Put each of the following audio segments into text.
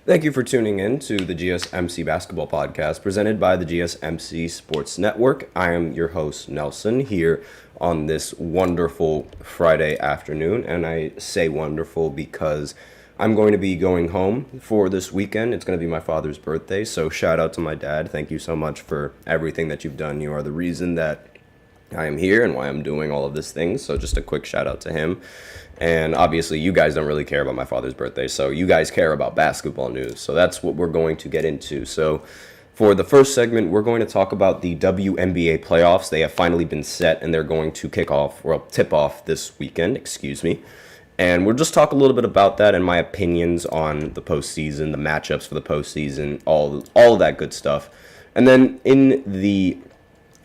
Thank you for tuning in to the GSMC Basketball Podcast presented by the GSMC Sports Network. I am your host, Nelson, here on this wonderful Friday afternoon. And I say wonderful because I'm going to be going home for this weekend. It's going to be my father's birthday. So shout out to my dad. Thank you so much for everything that you've done. You are the reason that I am here and why I'm doing all of these things. So just a quick shout out to him. And obviously, you guys don't really care about my father's birthday, so you guys care about basketball news. So that's what we're going to get into. So for the first segment, we're going to talk about the WNBA Playoffs. They have finally been set, and they're going to tip off this weekend, And we'll just talk a little bit about that and my opinions on the postseason, the matchups for the postseason, all of that good stuff. And then in the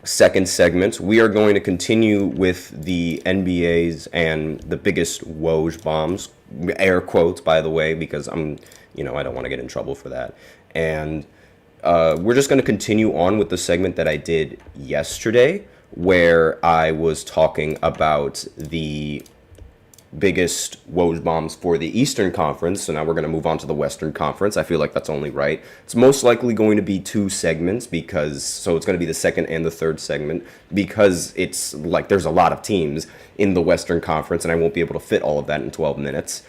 second segment, we are going to continue with the NBA's and the biggest Woj Bombs, air quotes, by the way, because I don't want to get in trouble for that. And we're just going to continue on with the segment that I did yesterday, where I was talking about the biggest Woj Bombs for the Eastern Conference. So now we're going to move on to the Western Conference. I feel like that's only right. It's most likely going to be two segments so it's going to be the second and the third segment because it's like there's a lot of teams in the Western Conference and I won't be able to fit all of that in 12 minutes.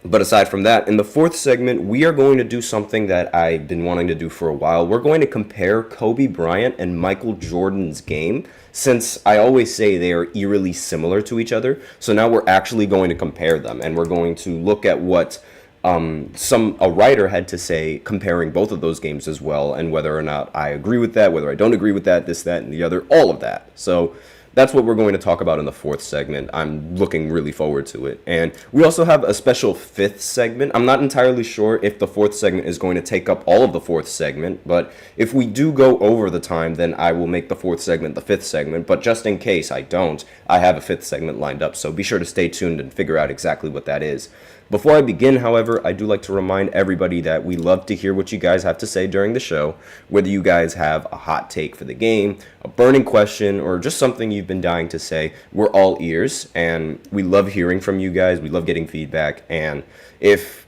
But aside from that, in the fourth segment, we are going to do something that I've been wanting to do for a while. We're going to compare Kobe Bryant and Michael Jordan's game, since I always say they are eerily similar to each other. So now we're actually going to compare them, and we're going to look at what a writer had to say comparing both of those games as well, and whether or not I agree with that, whether I don't agree with that, this, that, and the other, all of that. So that's what we're going to talk about in the fourth segment. I'm looking really forward to it. And we also have a special fifth segment. I'm not entirely sure if the fourth segment is going to take up all of the fourth segment, but if we do go over the time, then I will make the fourth segment the fifth segment. But just in case I don't, I have a fifth segment lined up. So be sure to stay tuned and figure out exactly what that is. Before I begin, however, I do like to remind everybody that we love to hear what you guys have to say during the show, whether you guys have a hot take for the game, a burning question, or just something you've been dying to say. We're all ears, and we love hearing from you guys. We love getting feedback, and if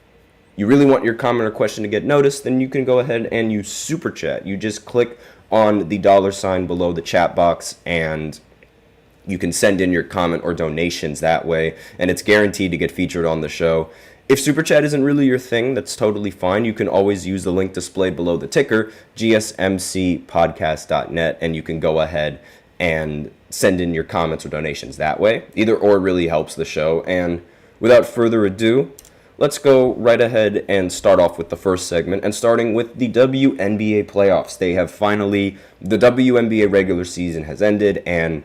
you really want your comment or question to get noticed, then you can go ahead and use Super Chat. You just click on the $ below the chat box, and you can send in your comment or donations that way, and it's guaranteed to get featured on the show. If Super Chat isn't really your thing, that's totally fine. You can always use the link displayed below the ticker, gsmcpodcast.net, and you can go ahead and send in your comments or donations that way. Either or really helps the show. And without further ado, let's go right ahead and start off with the first segment, and starting with the WNBA playoffs. The WNBA regular season has ended, and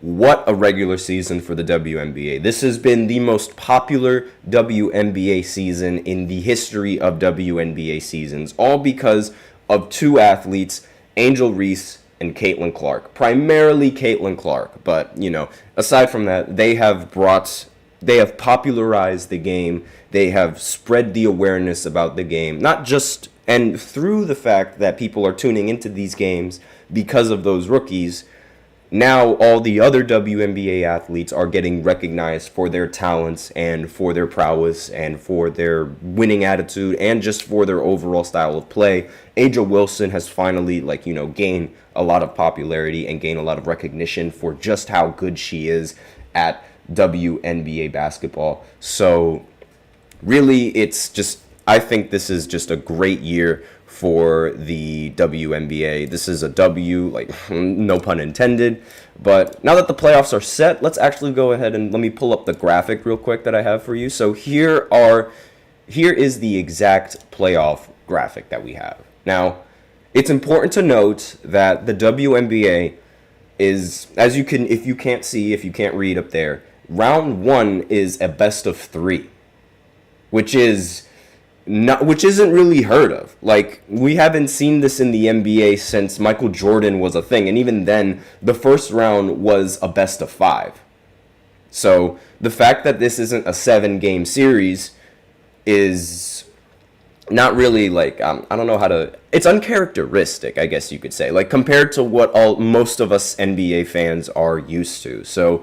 what a regular season for the WNBA. This has been the most popular WNBA season in the history of WNBA seasons, all because of two athletes, Angel Reese and Caitlin Clark. Primarily Caitlin Clark, but, aside from that, they have popularized the game. They have spread the awareness about the game, and through the fact that people are tuning into these games because of those rookies. Now all the other WNBA athletes are getting recognized for their talents and for their prowess and for their winning attitude and just for their overall style of play. A'ja Wilson has finally, gained a lot of popularity and gained a lot of recognition for just how good she is at WNBA basketball. So really, I think this is just a great year for the WNBA. This is a W, no pun intended. But now that the playoffs are set, let's actually go ahead and let me pull up the graphic real quick that I have for you. So here is the exact playoff graphic that we have. Now, it's important to note that the WNBA is, if you can't read up there, round one is a best of three, which isn't really heard of. We haven't seen this in the NBA since Michael Jordan was a thing, and even then, the first round was a best of five. So the fact that this isn't a 7-game series is not really I don't know how to. It's uncharacteristic, I guess you could say, compared to what most of us NBA fans are used to. So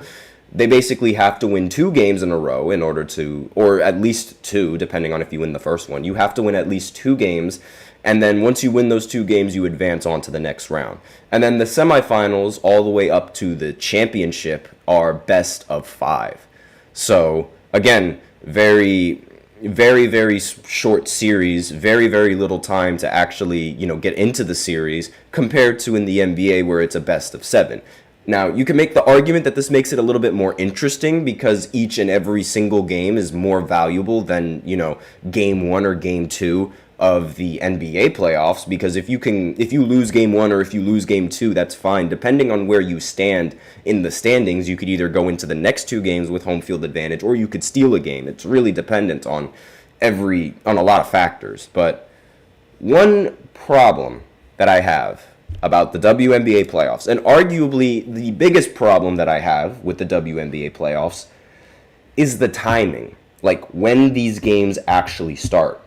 they basically have to win 2 games in a row in order to, or at least 2, depending on if you win the first one. You have to win at least 2 games, and then once you win those 2 games, you advance on to the next round. And then the semifinals all the way up to the championship are best of 5. So, again, very, very, very short series, very, very little time to actually, get into the series compared to in the NBA where it's a best of 7. Now, you can make the argument that this makes it a little bit more interesting because each and every single game is more valuable than, game 1 or game 2 of the NBA playoffs, because if you lose game 1 or if you lose game 2, that's fine. Depending on where you stand in the standings, you could either go into the next 2 games with home field advantage or you could steal a game. It's really dependent on a lot of factors. But one problem that I have about the WNBA playoffs, and arguably the biggest problem that I have with the WNBA playoffs, is the timing, like when these games actually start.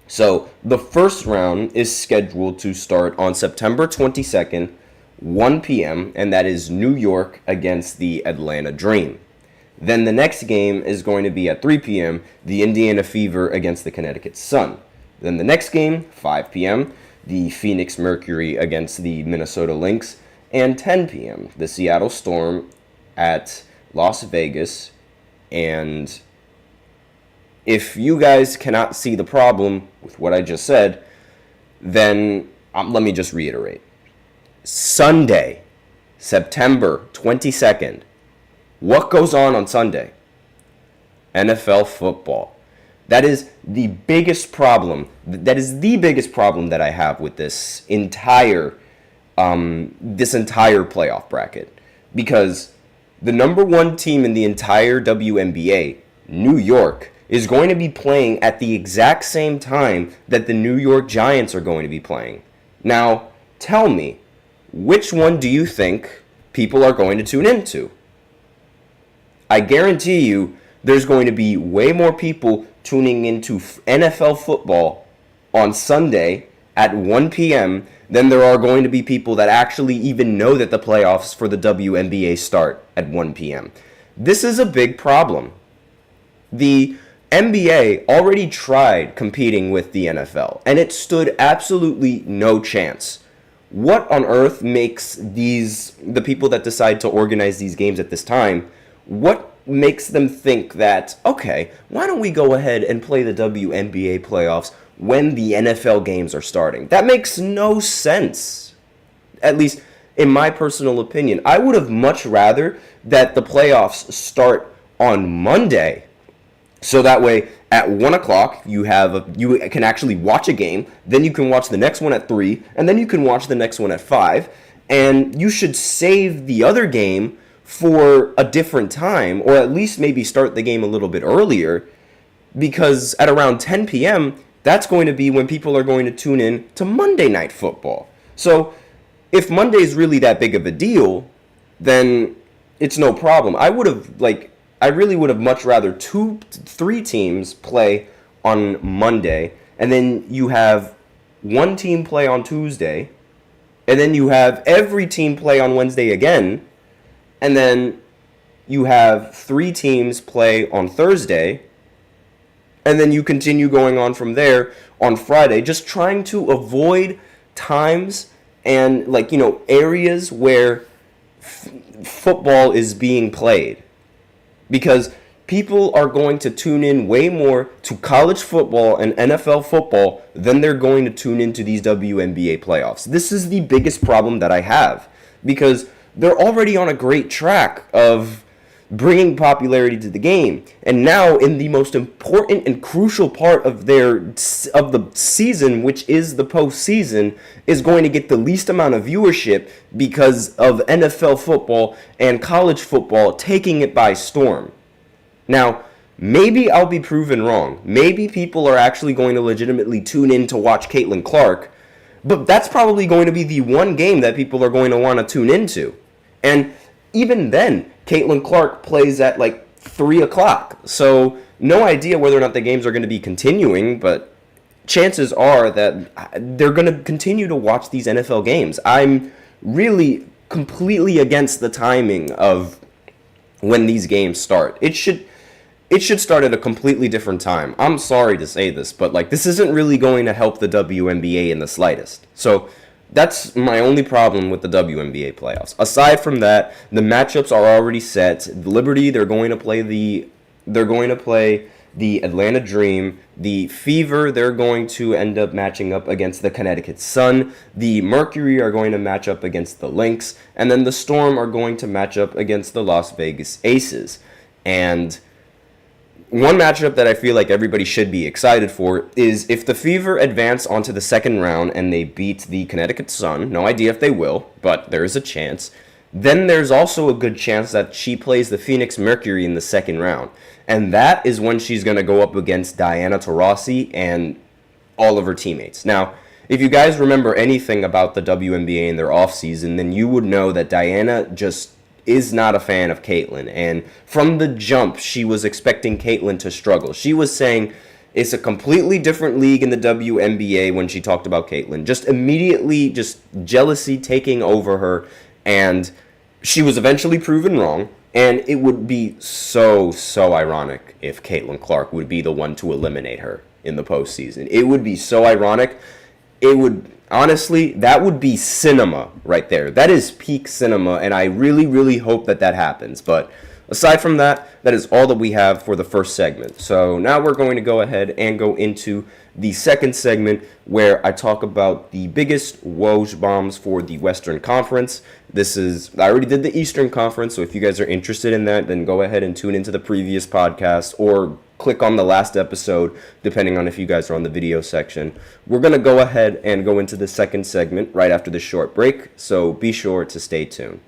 So the first round is scheduled to start on September 22nd, 1 p.m., and that is New York against the Atlanta Dream. Then the next game is going to be at 3 p.m., the Indiana Fever against the Connecticut Sun. Then the next game, 5 p.m., the Phoenix Mercury against the Minnesota Lynx, and 10 p.m., the Seattle Storm at Las Vegas. And if you guys cannot see the problem with what I just said, then let me just reiterate. Sunday, September 22nd. What goes on Sunday? NFL football. That is the biggest problem. That is the biggest problem that I have with this entire playoff bracket, because the number 1 team in the entire WNBA, New York, is going to be playing at the exact same time that the New York Giants are going to be playing. Now, tell me, which one do you think people are going to tune into? I guarantee you there's going to be way more people tuning into NFL football on Sunday at 1 p.m. than there are going to be people that actually even know that the playoffs for the WNBA start at 1 p.m. This is a big problem. The NBA already tried competing with the NFL, and it stood absolutely no chance. What on earth makes the people that decide to organize these games at this time, what makes them think that, okay, why don't we go ahead and play the WNBA playoffs when the NFL games are starting? That makes no sense. At least in my personal opinion. I would have much rather that the playoffs start on Monday, so that way at 1 o'clock you can actually watch a game, then you can watch the next one at 3, and then you can watch the next one at 5, and you should save the other game for a different time, or at least maybe start the game a little bit earlier, because at around 10 p.m., that's going to be when people are going to tune in to Monday Night Football. So if Monday is really that big of a deal, then it's no problem. I really would have much rather 3 teams play on Monday, and then you have 1 team play on Tuesday, and then you have every team play on Wednesday again, and then you have 3 teams play on Thursday, and then you continue going on from there on Friday, just trying to avoid times and areas where football is being played. Because people are going to tune in way more to college football and NFL football than they're going to tune into these WNBA playoffs. This is the biggest problem that I have, because they're already on a great track of bringing popularity to the game. And now in the most important and crucial part of the season, which is the postseason, is going to get the least amount of viewership because of NFL football and college football taking it by storm. Now, maybe I'll be proven wrong. Maybe people are actually going to legitimately tune in to watch Caitlin Clark, but that's probably going to be the one game that people are going to want to tune into. And even then, Caitlin Clark plays at 3 o'clock. So no idea whether or not the games are going to be continuing, but chances are that they're going to continue to watch these NFL games. I'm really completely against the timing of when these games start. It should start at a completely different time. I'm sorry to say this, but like this isn't really going to help the WNBA in the slightest. So that's my only problem with the WNBA playoffs. Aside from that, the matchups are already set. The Liberty, they're going to play the Atlanta Dream. The Fever, they're going to end up matching up against the Connecticut Sun. The Mercury are going to match up against the Lynx, and then the Storm are going to match up against the Las Vegas Aces. And one matchup that I feel like everybody should be excited for is if the Fever advance onto the second round and they beat the Connecticut Sun, no idea if they will, but there is a chance, then there's also a good chance that she plays the Phoenix Mercury in the second round. And that is when she's going to go up against Diana Taurasi and all of her teammates. Now, if you guys remember anything about the WNBA in their offseason, then you would know that Diana just is not a fan of Caitlyn. And from the jump, she was expecting Caitlyn to struggle. She was saying it's a completely different league in the WNBA when she talked about Caitlyn. Just immediately, just jealousy taking over her. And she was eventually proven wrong. And it would be so ironic if Caitlin Clark would be the one to eliminate her in the postseason. It would be so ironic. It would, honestly, that would be cinema right there. That is peak cinema, and I really hope that happens. But aside from that, that is all that we have for the first segment. So now we're going to go ahead and go into the second segment where I talk about the biggest Woj bombs for the Western Conference. I already did the Eastern Conference, so if you guys are interested in that, then go ahead and tune into the previous podcast or click on the last episode, depending on if you guys are on the video section. We're going to go ahead and go into the second segment right after this short break, so be sure to stay tuned.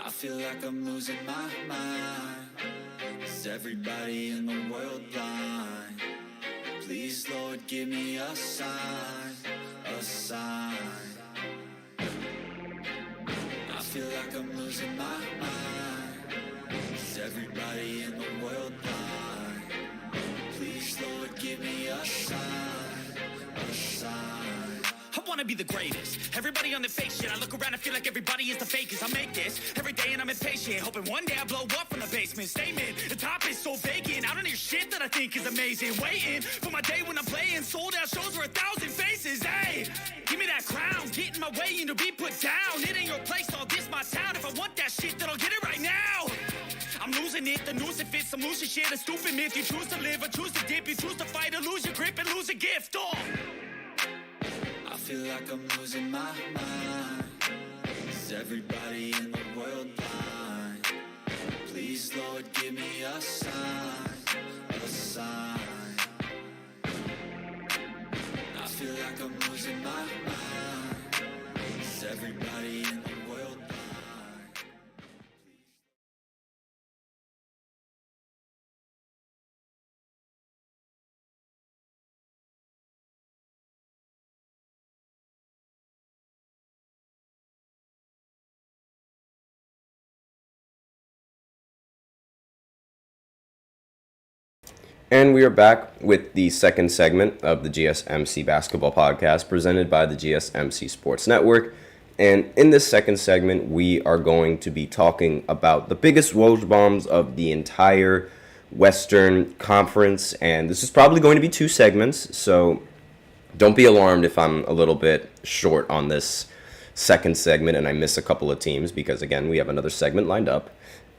I feel like I'm losing my mind. Is everybody in the world blind? Please, Lord, give me a sign, a sign. I feel like I'm losing my mind. Is everybody in the world blind? Please, Lord, give me a sign, a sign. I wanna be the greatest. Everybody on the fake shit. I look around and feel like everybody is the fakest. I make this every day and I'm impatient, hoping one day I blow up from the basement. Statement, the top is so vacant. I don't hear shit that I think is amazing. Waiting for my day when I'm playing sold out shows for 1,000 faces. Hey, give me that crown. Get in my way and to be put down. It ain't your place, all this my town. If I want that shit, then I'll get it right now. I'm losing it, the noose it fits. I'm losing shit, a stupid myth. You choose to live or choose to dip. You choose to fight or lose your grip and lose a gift. Oh, I feel like I'm losing my mind. Is everybody in the world blind? Please, Lord, give me a sign, a sign. I feel like I'm losing my mind. Is everybody in the world blind? And we are back with the second segment of the GSMC Basketball Podcast presented by the GSMC Sports Network. And in this second segment, we are going to be talking about the biggest Woj bombs of the entire Western Conference. And this is probably going to be 2 segments, so don't be alarmed if I'm a little bit short on this second segment and I miss a couple of teams because, again, we have another segment lined up.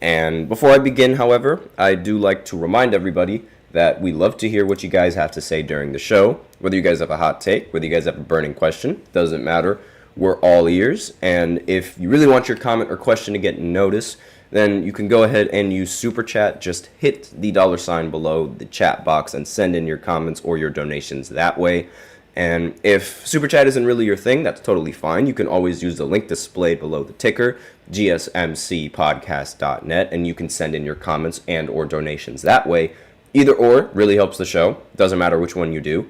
And before I begin, however, I do like to remind everybody that we love to hear what you guys have to say during the show. Whether you guys have a hot take, whether you guys have a burning question, doesn't matter. We're all ears. And if you really want your comment or question to get noticed, then you can go ahead and use Super Chat. Just hit the $ below the chat box and send in your comments or your donations that way. And if Super Chat isn't really your thing, that's totally fine. You can always use the link displayed below the ticker, gsmcpodcast.net, and you can send in your comments and or donations that way. Either or really helps the show. Doesn't matter which one you do.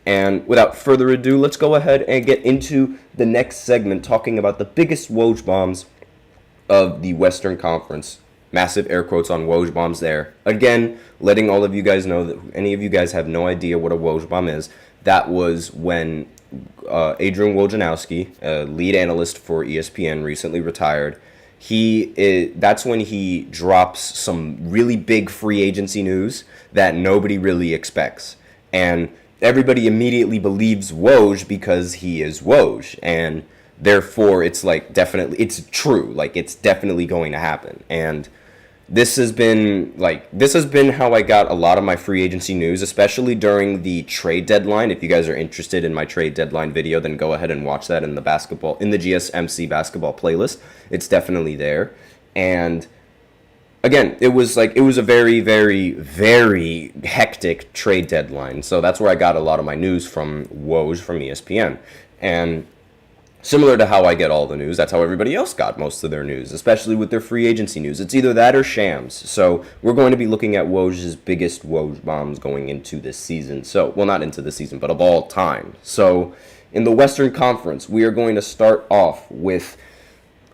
And without further ado, let's go ahead and get into the next segment talking about the biggest Woj bombs of the Western Conference. Massive air quotes on Woj bombs there. Again, letting all of you guys know that any of you guys have no idea what a Woj bomb is. That was when Adrian Wojnarowski, a lead analyst for ESPN, recently retired. that's when he drops some really big free agency news that nobody really expects. And everybody immediately believes Woj because he is Woj. And therefore, it's like definitely, it's true. Like, it's definitely going to happen. And this has been how I got a lot of my free agency news, especially during the trade deadline. If you guys are interested in my trade deadline video, then go ahead and watch that in the GSMC basketball playlist. It's definitely there. And again, it was a very, very, very hectic trade deadline. So that's where I got a lot of my news from Woj from ESPN. And similar to how I get all the news, that's how everybody else got most of their news, especially with their free agency news. It's either that or shams. So we're going to be looking at Woj's biggest Woj bombs going into this season. So, well, not into the season, but of all time. So in the Western Conference, we are going to start off with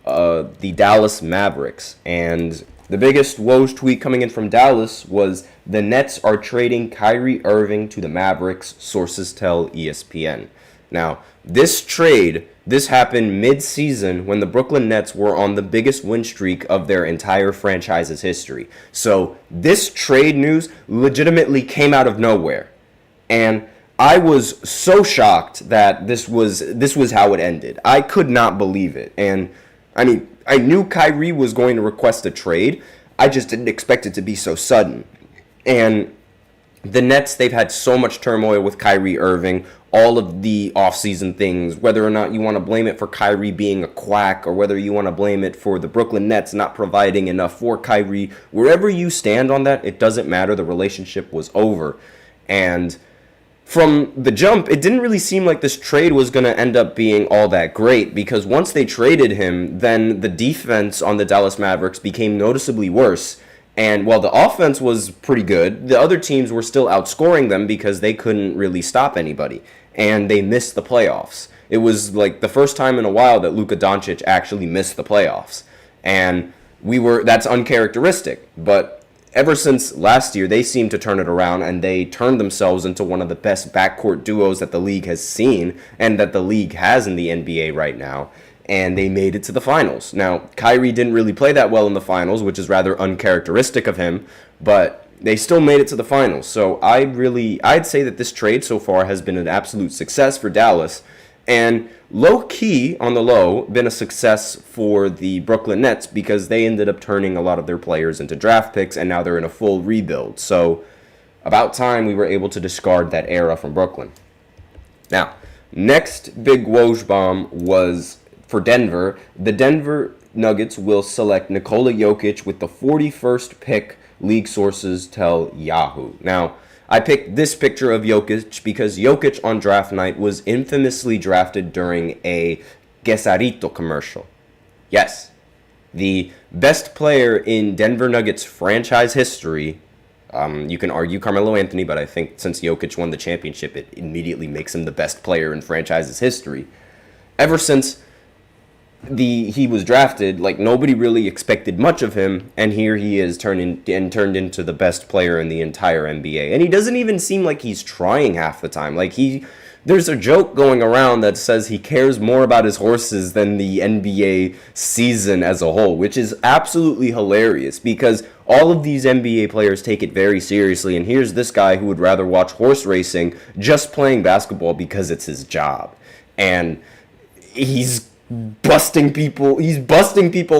the Dallas Mavericks. And the biggest Woj tweet coming in from Dallas was, the Nets are trading Kyrie Irving to the Mavericks, sources tell ESPN. Now, this happened mid-season when the Brooklyn Nets were on the biggest win streak of their entire franchise's history. So this trade news legitimately came out of nowhere. And I was so shocked that this was how it ended. I could not believe it. And I mean, I knew Kyrie was going to request a trade. I just didn't expect it to be so sudden. And the Nets, they've had so much turmoil with Kyrie Irving, all of the offseason things, whether or not you want to blame it for Kyrie being a quack or whether you want to blame it for the Brooklyn Nets not providing enough for Kyrie. Wherever you stand on that, it doesn't matter. The relationship was over. And from the jump, it didn't really seem like this trade was going to end up being all that great, because once they traded him, then the defense on the Dallas Mavericks became noticeably worse. And while the offense was pretty good, the other teams were still outscoring them because they couldn't really stop anybody. And they missed the playoffs. It was like the first time in a while that Luka Doncic actually missed the playoffs. And that's uncharacteristic. But ever since last year, they seemed to turn it around, and they turned themselves into one of the best backcourt duos that the league has seen and that the league has in the NBA right now. And they made it to the finals. Now, Kyrie didn't really play that well in the finals, which is rather uncharacteristic of him, but they still made it to the finals. So I'd say that this trade so far has been an absolute success for Dallas, and low-key, on the low, been a success for the Brooklyn Nets, because they ended up turning a lot of their players into draft picks, and now they're in a full rebuild. So about time we were able to discard that era from Brooklyn. Now, next big Woj bomb was for Denver. The Denver Nuggets will select Nikola Jokic with the 41st pick, league sources tell Yahoo. Now, I picked this picture of Jokic because Jokic on draft night was infamously drafted during a Quesarito commercial. Yes, the best player in Denver Nuggets franchise history. You can argue Carmelo Anthony, but I think since Jokic won the championship, it immediately makes him the best player in franchise's history. Ever since he was drafted, like, nobody really expected much of him, and here he is turned into the best player in the entire NBA. And he doesn't even seem like he's trying half the time. Like, there's a joke going around that says he cares more about his horses than the NBA season as a whole, which is absolutely hilarious, because all of these NBA players take it very seriously, and here's this guy who would rather watch horse racing just playing basketball because it's his job. And he's busting people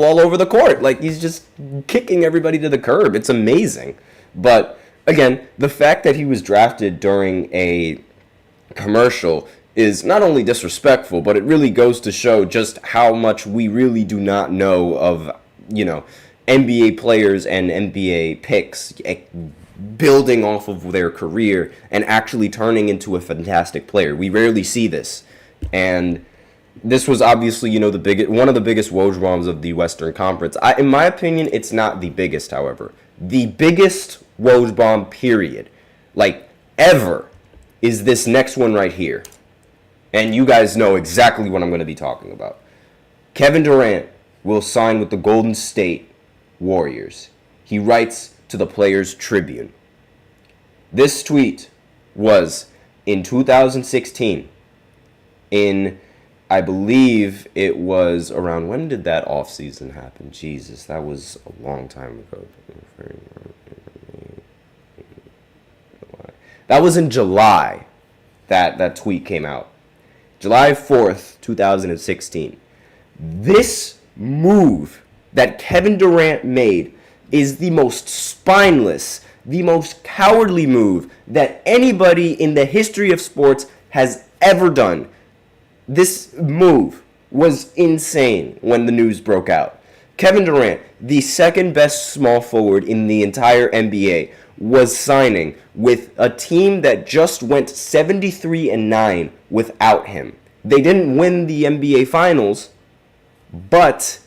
all over the court. Like, he's just kicking everybody to the curb. It's amazing. But again, the fact that he was drafted during a commercial is not only disrespectful, but it really goes to show just how much we really do not know of, NBA players and NBA picks building off of their career and actually turning into a fantastic player. We rarely see this. And this was obviously, one of the biggest Woj bombs of the Western Conference. In my opinion, it's not the biggest, however. The biggest Woj bomb, period, like, ever, is this next one right here. And you guys know exactly what I'm going to be talking about. Kevin Durant will sign with the Golden State Warriors. He writes to the Players Tribune. This tweet was in 2016 in I believe it was around, when did that offseason happen? Jesus, that was a long time ago. That was in July that tweet came out. July 4th, 2016. This move that Kevin Durant made is the most spineless, the most cowardly move that anybody in the history of sports has ever done. This move was insane when the news broke out. Kevin Durant, the second best small forward in the entire NBA, was signing with a team that just went 73-9 without him. They didn't win the NBA Finals, but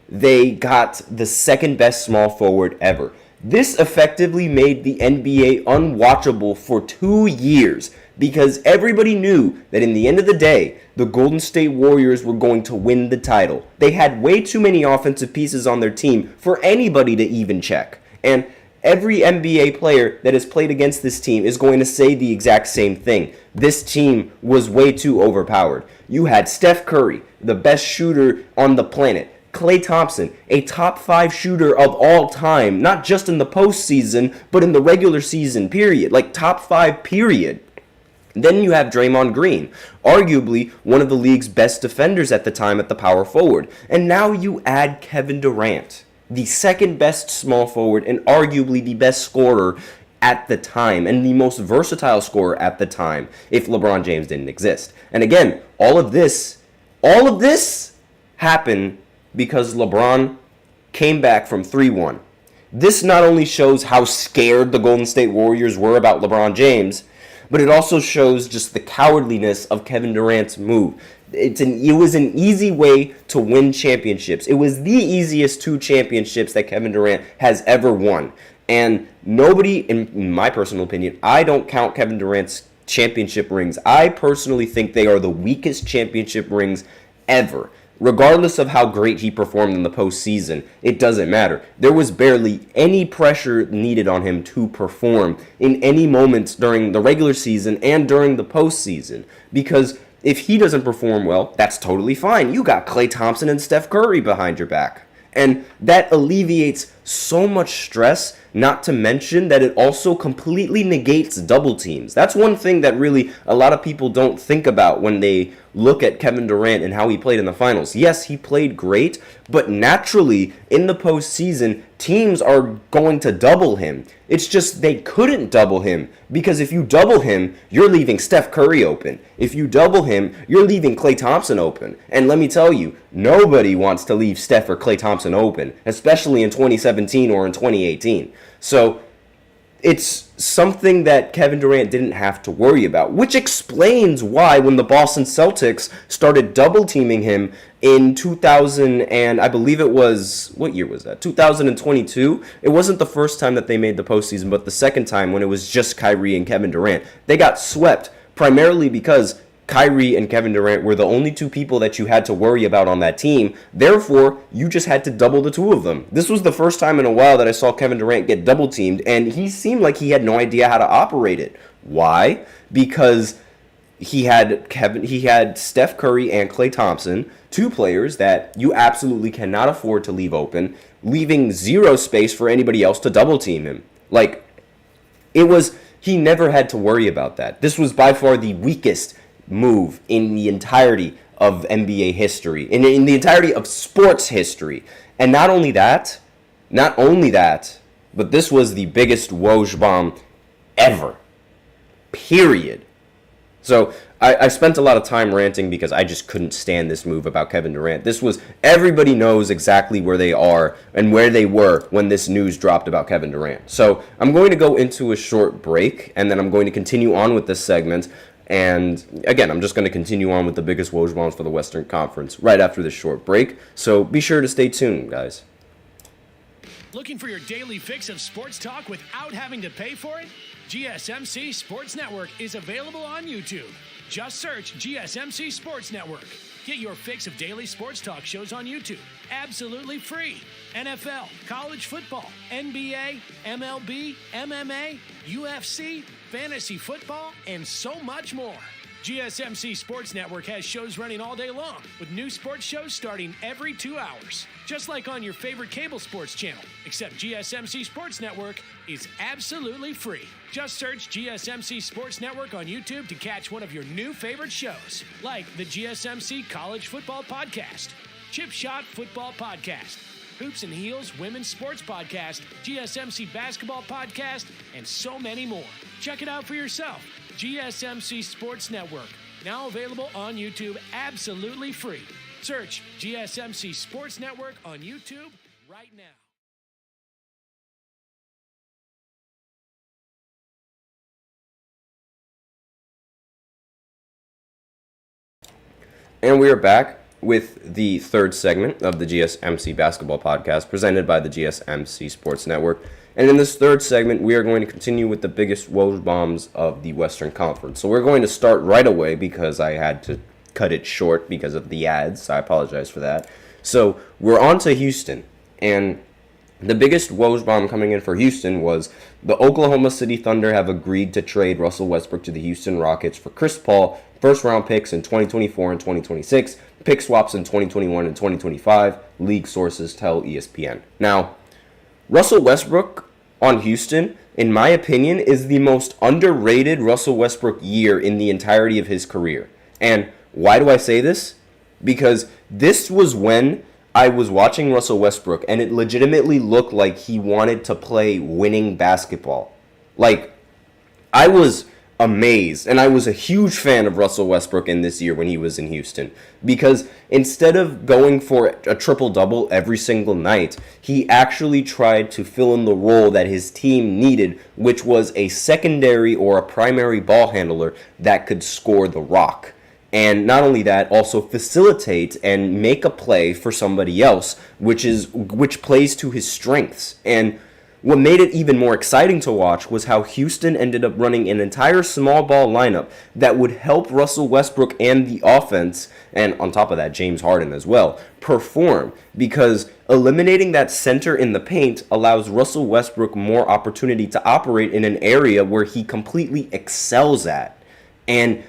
they got the second best small forward ever. This effectively made the NBA unwatchable for 2 years because everybody knew that in the end of the day, the Golden State Warriors were going to win the title. They had way too many offensive pieces on their team for anybody to even check. And every NBA player that has played against this team is going to say the exact same thing. This team was way too overpowered. You had Steph Curry, the best shooter on the planet. Klay Thompson, a top 5 shooter of all time, not just in the postseason, but in the regular season period, like top 5 period. Then you have Draymond Green, arguably one of the league's best defenders at the time at the power forward. And now you add Kevin Durant, the second best small forward and arguably the best scorer at the time and the most versatile scorer at the time if LeBron James didn't exist. And again, all of this happened because LeBron came back from 3-1. This not only shows how scared the Golden State Warriors were about LeBron James, but it also shows just the cowardliness of Kevin Durant's move. It was an easy way to win championships. It was the easiest 2 championships that Kevin Durant has ever won. And nobody, in my personal opinion, I don't count Kevin Durant's championship rings. I personally think they are the weakest championship rings ever. Regardless of how great he performed in the postseason, it doesn't matter. There was barely any pressure needed on him to perform in any moments during the regular season and during the postseason. Because if he doesn't perform well, that's totally fine. You got Klay Thompson and Steph Curry behind your back. And that alleviates so much stress, not to mention that it also completely negates double teams. That's one thing that really a lot of people don't think about when they look at Kevin Durant and how he played in the finals. Yes, he played great, but naturally in the postseason, teams are going to double him. It's just they couldn't double him because if you double him, you're leaving Steph Curry open. If you double him, you're leaving Klay Thompson open. And let me tell you, nobody wants to leave Steph or Klay Thompson open, especially in 2017 or in 2018. So it's something that Kevin Durant didn't have to worry about, which explains why when the Boston Celtics started double teaming him in 2000 and I believe it was, what year was that? 2022. It wasn't the first time that they made the postseason, but the second time when it was just Kyrie and Kevin Durant. They got swept primarily because Kyrie and Kevin Durant were the only 2 people that you had to worry about on that team. Therefore, you just had to double the 2 of them. This was the first time in a while that I saw Kevin Durant get double teamed, and he seemed like he had no idea how to operate it. Why? Because he had Steph Curry and Klay Thompson, 2 players that you absolutely cannot afford to leave open, leaving 0 space for anybody else to double team him. He never had to worry about that. This was by far the weakest move in the entirety of NBA history, in the entirety of sports history. And not only that, but this was the biggest Woj bomb ever. Period. So I spent a lot of time ranting because I just couldn't stand this move about Kevin Durant. Everybody knows exactly where they are and where they were when this news dropped about Kevin Durant. So I'm going to go into a short break, and then I'm going to continue on with this segment. And again, I'm just going to continue on with the biggest Woj bombs for the Western Conference right after this short break. So be sure to stay tuned, guys. Looking for your daily fix of sports talk without having to pay for it? GSMC Sports Network is available on YouTube. Just search GSMC Sports Network. Get your fix of daily sports talk shows on YouTube. Absolutely free. NFL, college football, NBA, MLB, MMA, UFC, fantasy football, and so much more. GSMC Sports Network has shows running all day long, with new sports shows starting every 2 hours. Just like on your favorite cable sports channel, except GSMC Sports Network is absolutely free. Just search GSMC Sports Network on YouTube to catch one of your new favorite shows, like the GSMC College Football Podcast, Chip Shot Football Podcast, Hoops and Heels Women's Sports Podcast, GSMC Basketball Podcast, and so many more. Check it out for yourself. GSMC Sports Network, now available on YouTube absolutely free. Search GSMC Sports Network on YouTube right now. And we are back with the third segment of the GSMC Basketball Podcast presented by the GSMC Sports Network. And in this third segment, we are going to continue with the biggest Woj Bombs of the Western Conference. So we're going to start right away because I had to cut it short because of the ads. I apologize for that. So we're on to Houston. And the biggest Woj bomb coming in for Houston was the Oklahoma City Thunder have agreed to trade Russell Westbrook to the Houston Rockets for Chris Paul, first-round picks in 2024 and 2026, pick swaps in 2021 and 2025, league sources tell ESPN. Now, Russell Westbrook on Houston, in my opinion, is the most underrated Russell Westbrook year in the entirety of his career. And why do I say this? Because this was when I was watching Russell Westbrook, and it legitimately looked like he wanted to play winning basketball. Like, I was amazed, and I was a huge fan of Russell Westbrook in this year when he was in Houston, because instead of going for a triple-double every single night, he actually tried to fill in the role that his team needed, which was a secondary or a primary ball handler that could score the rock. And not only that, also facilitate and make a play for somebody else, which plays to his strengths. And what made it even more exciting to watch was how Houston ended up running an entire small ball lineup that would help Russell Westbrook and the offense, and on top of that, James Harden as well, perform. Because eliminating that center in the paint allows Russell Westbrook more opportunity to operate in an area where he completely excels at. And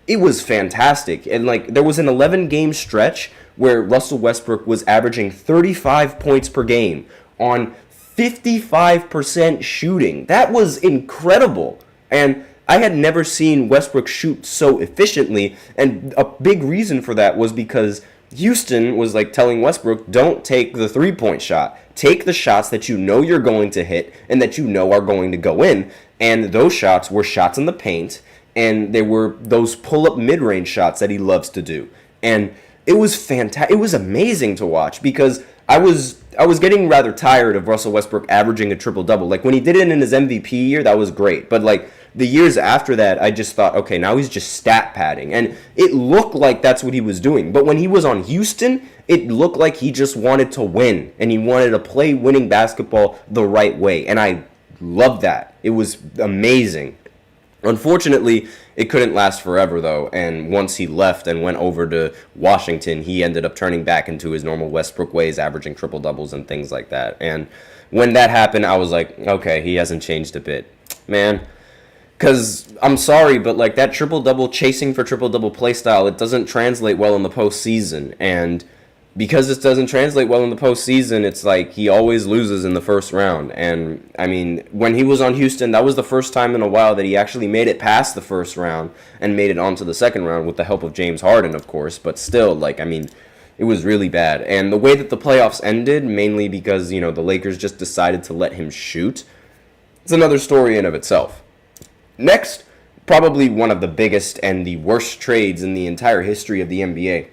it was fantastic. And there was an 11-game stretch where Russell Westbrook was averaging 35 points per game on 55% shooting. That was incredible. And I had never seen Westbrook shoot so efficiently. And a big reason for that was because Houston was telling Westbrook, don't take the three-point shot. Take the shots that you know you're going to hit and that you know are going to go in. And those shots were shots in the paint. And they were those pull-up mid-range shots that he loves to do. And it was fantastic. It was amazing to watch because I was getting rather tired of Russell Westbrook averaging a triple-double. When he did it in his MVP year, that was great. But the years after that, I just thought, okay, now he's just stat padding. And it looked like that's what he was doing. But when he was on Houston, it looked like he just wanted to win. And he wanted to play winning basketball the right way. And I loved that. It was amazing. Unfortunately, it couldn't last forever, though, and once he left and went over to Washington, he ended up turning back into his normal Westbrook ways, averaging triple-doubles and things like that. And when that happened, I was like, okay, he hasn't changed a bit. Man, because I'm sorry, but that triple-double, chasing for triple-double play style, it doesn't translate well in the postseason. And because it doesn't translate well in the postseason, it's he always loses in the first round. And, I mean, when he was on Houston, that was the first time in a while that he actually made it past the first round and made it onto the second round with the help of James Harden, of course. But still, it was really bad. And the way that the playoffs ended, mainly because, the Lakers just decided to let him shoot, it's another story in of itself. Next, probably one of the biggest and the worst trades in the entire history of the NBA.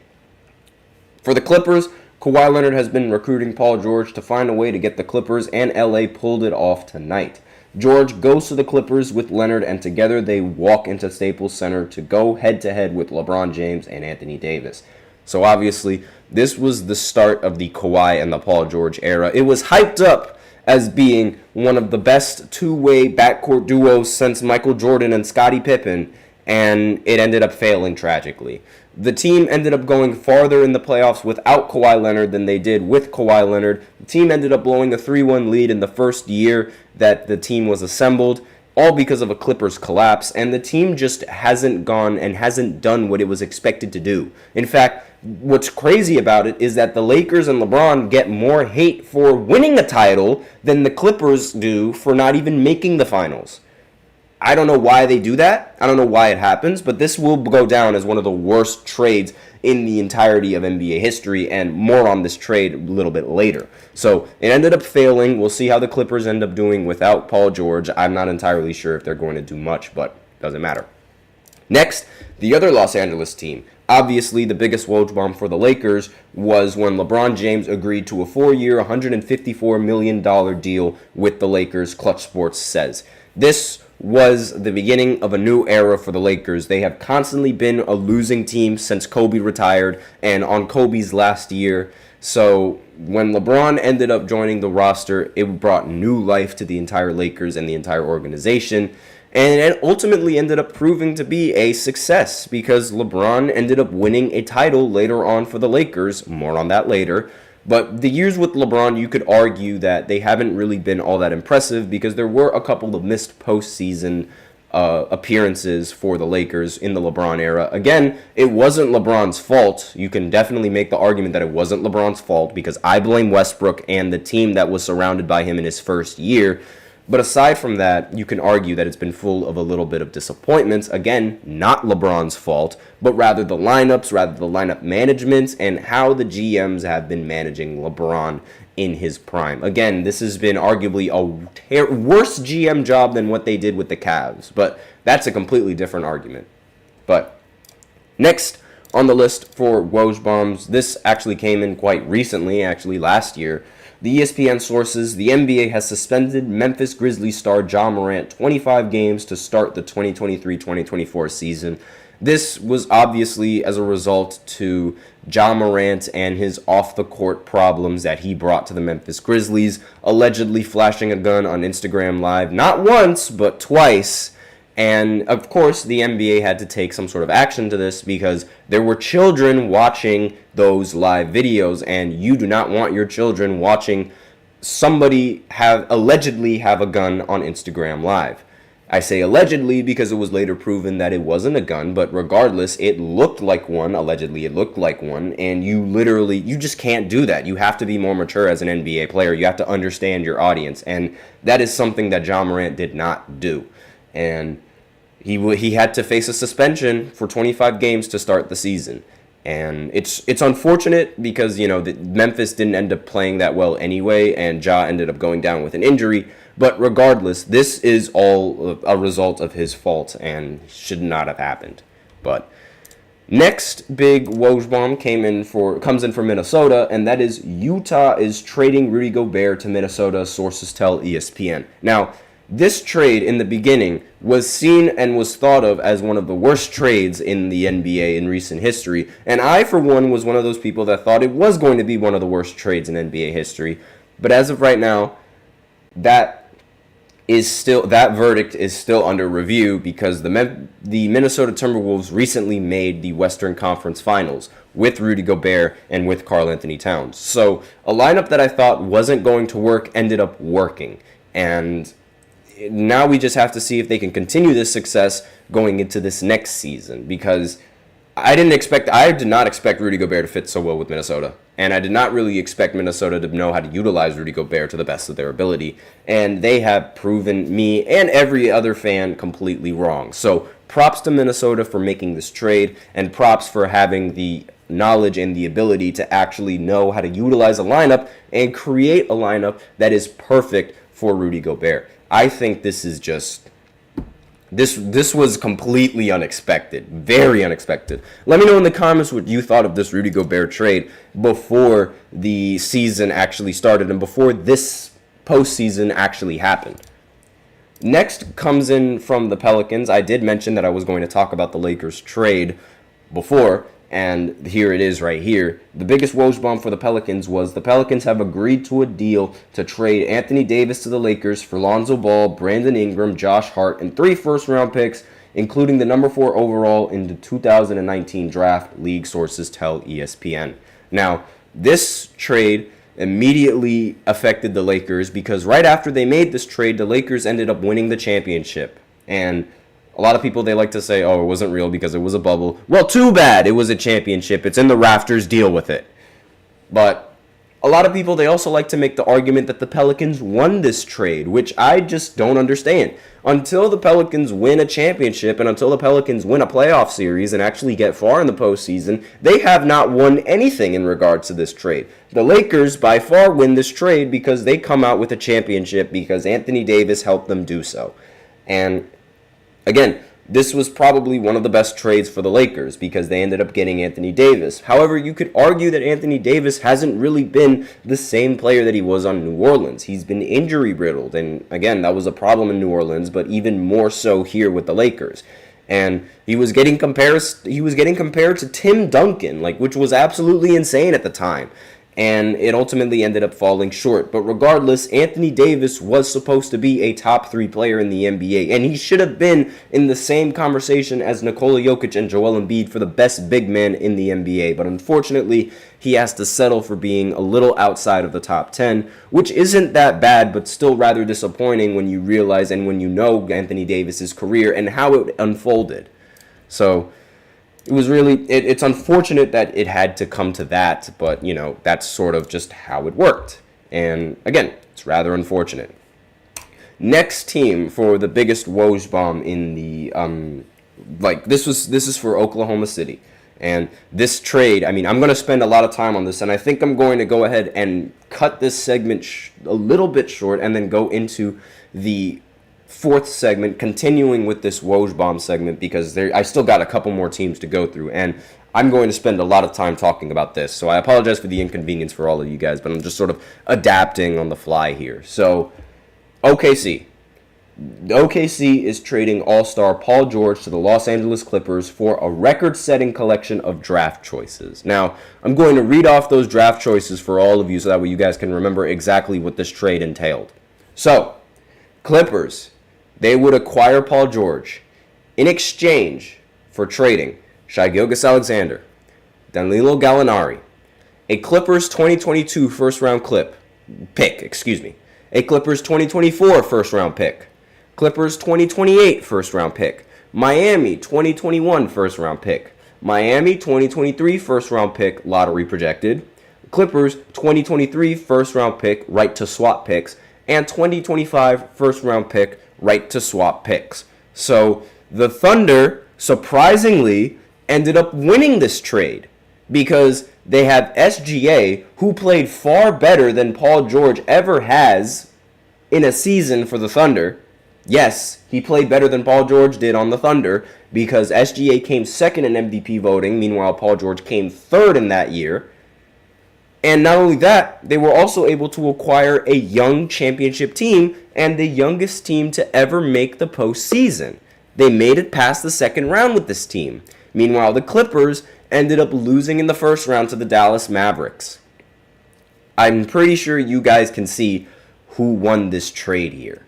For the Clippers, Kawhi Leonard has been recruiting Paul George to find a way to get the Clippers, and LA pulled it off tonight. George goes to the Clippers with Leonard, and together they walk into Staples Center to go head-to-head with LeBron James and Anthony Davis. So obviously, this was the start of the Kawhi and the Paul George era. It was hyped up as being one of the best two-way backcourt duos since Michael Jordan and Scottie Pippen, and it ended up failing tragically. The team ended up going farther in the playoffs without Kawhi Leonard than they did with Kawhi Leonard. The team ended up blowing a 3-1 lead in the first year that the team was assembled, all because of a Clippers collapse, and the team just hasn't gone and hasn't done what it was expected to do. In fact, what's crazy about it is that the Lakers and LeBron get more hate for winning a title than the Clippers do for not even making the finals. I don't know why they do that. I don't know why it happens, but this will go down as one of the worst trades in the entirety of NBA history, and more on this trade a little bit later. So it ended up failing. We'll see how the Clippers end up doing without Paul George. I'm not entirely sure if they're going to do much, but doesn't matter. Next, the other Los Angeles team. Obviously, the biggest Woj bomb for the Lakers was when LeBron James agreed to a 4-year, $154 million deal with the Lakers, Clutch Sports says. This was the beginning of a new era for the Lakers. They have constantly been a losing team since Kobe retired and on Kobe's last year. So when LeBron ended up joining the roster, it brought new life to the entire Lakers and the entire organization. And it ultimately ended up proving to be a success because LeBron ended up winning a title later on for the Lakers. More on that later. But the years with LeBron, you could argue that they haven't really been all that impressive because there were a couple of missed postseason appearances for the Lakers in the LeBron era. Again, it wasn't LeBron's fault. You can definitely make the argument that it wasn't LeBron's fault because I blame Westbrook and the team that was surrounded by him in his first year. But aside from that, you can argue that it's been full of a little bit of disappointments. Again, not LeBron's fault, but rather the lineups, rather the lineup management, and how the GMs have been managing LeBron in his prime. Again, this has been arguably a worse GM job than what they did with the Cavs, but that's a completely different argument. But next on the list for Woj Bombs, this actually came in quite recently, actually last year. The ESPN sources, the NBA has suspended Memphis Grizzlies star Ja Morant 25 games to start the 2023-2024 season. This was obviously as a result to Ja Morant and his off-the-court problems that he brought to the Memphis Grizzlies, allegedly flashing a gun on Instagram Live, not once, but twice. And, of course, the NBA had to take some sort of action to this because there were children watching those live videos, and you do not want your children watching somebody allegedly have a gun on Instagram Live. I say allegedly because it was later proven that it wasn't a gun, but regardless, it looked like one. Allegedly, it looked like one, and you just can't do that. You have to be more mature as an NBA player. You have to understand your audience, and that is something that Ja Morant did not do. And he had to face a suspension for 25 games to start the season. And it's unfortunate because, Memphis didn't end up playing that well anyway, and Ja ended up going down with an injury. But regardless, this is all a result of his fault and should not have happened. But next big Woj bomb comes in for Minnesota, and that is Utah is trading Rudy Gobert to Minnesota, sources tell ESPN. Now, this trade in the beginning was seen and was thought of as one of the worst trades in the NBA in recent history. And I, for one, was one of those people that thought it was going to be one of the worst trades in NBA history. But as of right now, that verdict is still under review because the Minnesota Timberwolves recently made the Western Conference Finals with Rudy Gobert and with Karl Anthony Towns. So a lineup that I thought wasn't going to work ended up working. And now we just have to see if they can continue this success going into this next season because I did not expect Rudy Gobert to fit so well with Minnesota. And I did not really expect Minnesota to know how to utilize Rudy Gobert to the best of their ability. And they have proven me and every other fan completely wrong. So props to Minnesota for making this trade, and props for having the knowledge and the ability to actually know how to utilize a lineup and create a lineup that is perfect for Rudy Gobert. I think this is just this was completely unexpected, very unexpected. Let me know in the comments what you thought of this Rudy Gobert trade before the season actually started and before this postseason actually happened. Next comes in from the Pelicans. I did mention that I was going to talk about the Lakers trade before, and here it is right here. The biggest Woj bomb for the Pelicans was the Pelicans have agreed to a deal to trade Anthony Davis to the Lakers for Lonzo Ball, Brandon Ingram, Josh Hart, and 3 first-round picks, including the number 4 overall in the 2019 draft, league sources tell ESPN. Now, this trade immediately affected the Lakers because right after they made this trade, the Lakers ended up winning the championship. And a lot of people, they like to say, oh, it wasn't real because it was a bubble. Well, too bad. It was a championship. It's in the rafters. Deal with it. But a lot of people, they also like to make the argument that the Pelicans won this trade, which I just don't understand. Until the Pelicans win a championship and until the Pelicans win a playoff series and actually get far in the postseason, they have not won anything in regards to this trade. The Lakers by far win this trade because they come out with a championship because Anthony Davis helped them do so. And again, this was probably one of the best trades for the Lakers because they ended up getting Anthony Davis. However, you could argue that Anthony Davis hasn't really been the same player that he was on New Orleans. He's been injury riddled, and again, that was a problem in New Orleans, but even more so here with the Lakers. And he was getting compared to Tim Duncan, which was absolutely insane at the time. And it ultimately ended up falling short. But regardless, Anthony Davis was supposed to be a top 3 player in the NBA. And he should have been in the same conversation as Nikola Jokic and Joel Embiid for the best big man in the NBA. But unfortunately, he has to settle for being a little outside of the top 10, which isn't that bad, but still rather disappointing when you realize and when you know Anthony Davis's career and how it unfolded. So it was really, it's unfortunate that it had to come to that, but, that's sort of just how it worked. And, again, it's rather unfortunate. Next team for the biggest Woj bomb in the, this is for Oklahoma City. And this trade, I'm going to spend a lot of time on this, and I think I'm going to go ahead and cut this segment a little bit short and then go into the fourth segment, continuing with this Woj bomb segment because I still got a couple more teams to go through, and I'm going to spend a lot of time talking about this. So I apologize for the inconvenience for all of you guys, but I'm just sort of adapting on the fly here. So OKC. OKC is trading all-star Paul George to the Los Angeles Clippers for a record-setting collection of draft choices. Now, I'm going to read off those draft choices for all of you so that way you guys can remember exactly what this trade entailed. So, Clippers, they would acquire Paul George in exchange for trading Shai Gilgeous-Alexander, Danilo Gallinari, a Clippers 2022 first-round pick, a Clippers 2024 first-round pick, Clippers 2028 first-round pick, Miami 2021 first-round pick, Miami 2023 first-round pick, lottery projected, Clippers 2023 first-round pick, right to swap picks, and 2025 first-round pick, right to swap picks. So the Thunder, surprisingly, ended up winning this trade because they have SGA, who played far better than Paul George ever has in a season for the Thunder. Yes, he played better than Paul George did on the Thunder because SGA came second in MVP voting. Meanwhile, Paul George came third in that year. And not only that, they were also able to acquire a young championship team and the youngest team to ever make the postseason. They made it past the second round with this team. Meanwhile, the Clippers ended up losing in the first round to the Dallas Mavericks. I'm pretty sure you guys can see who won this trade here.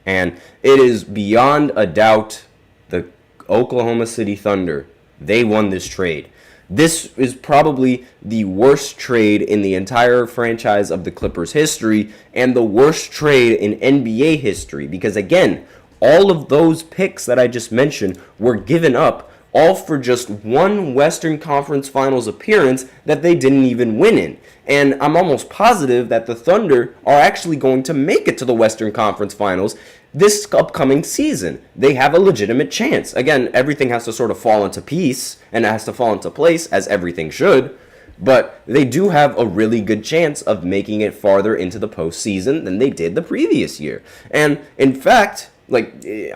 And it is beyond a doubt the Oklahoma City Thunder. They won this trade. This is probably the worst trade in the entire franchise of the Clippers history and the worst trade in NBA history because, again, all of those picks that I just mentioned were given up all for just one Western Conference Finals appearance that they didn't even win in. And I'm almost positive that the Thunder are actually going to make it to the Western Conference Finals this upcoming season. They have a legitimate chance. Again, everything has to sort of fall into piece and it has to fall into place as everything should. But they do have a really good chance of making it farther into the postseason than they did the previous year. And in fact,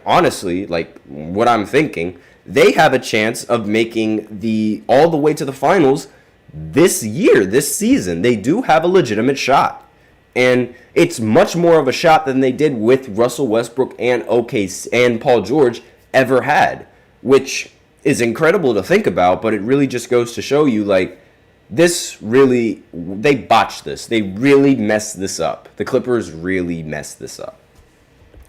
honestly, what I'm thinking, they have a chance of making all the way to the finals this year, this season. They do have a legitimate shot. And it's much more of a shot than they did with Russell Westbrook and OKC and Paul George ever had, which is incredible to think about, but it really just goes to show you, they botched this. They really messed this up. The Clippers really messed this up.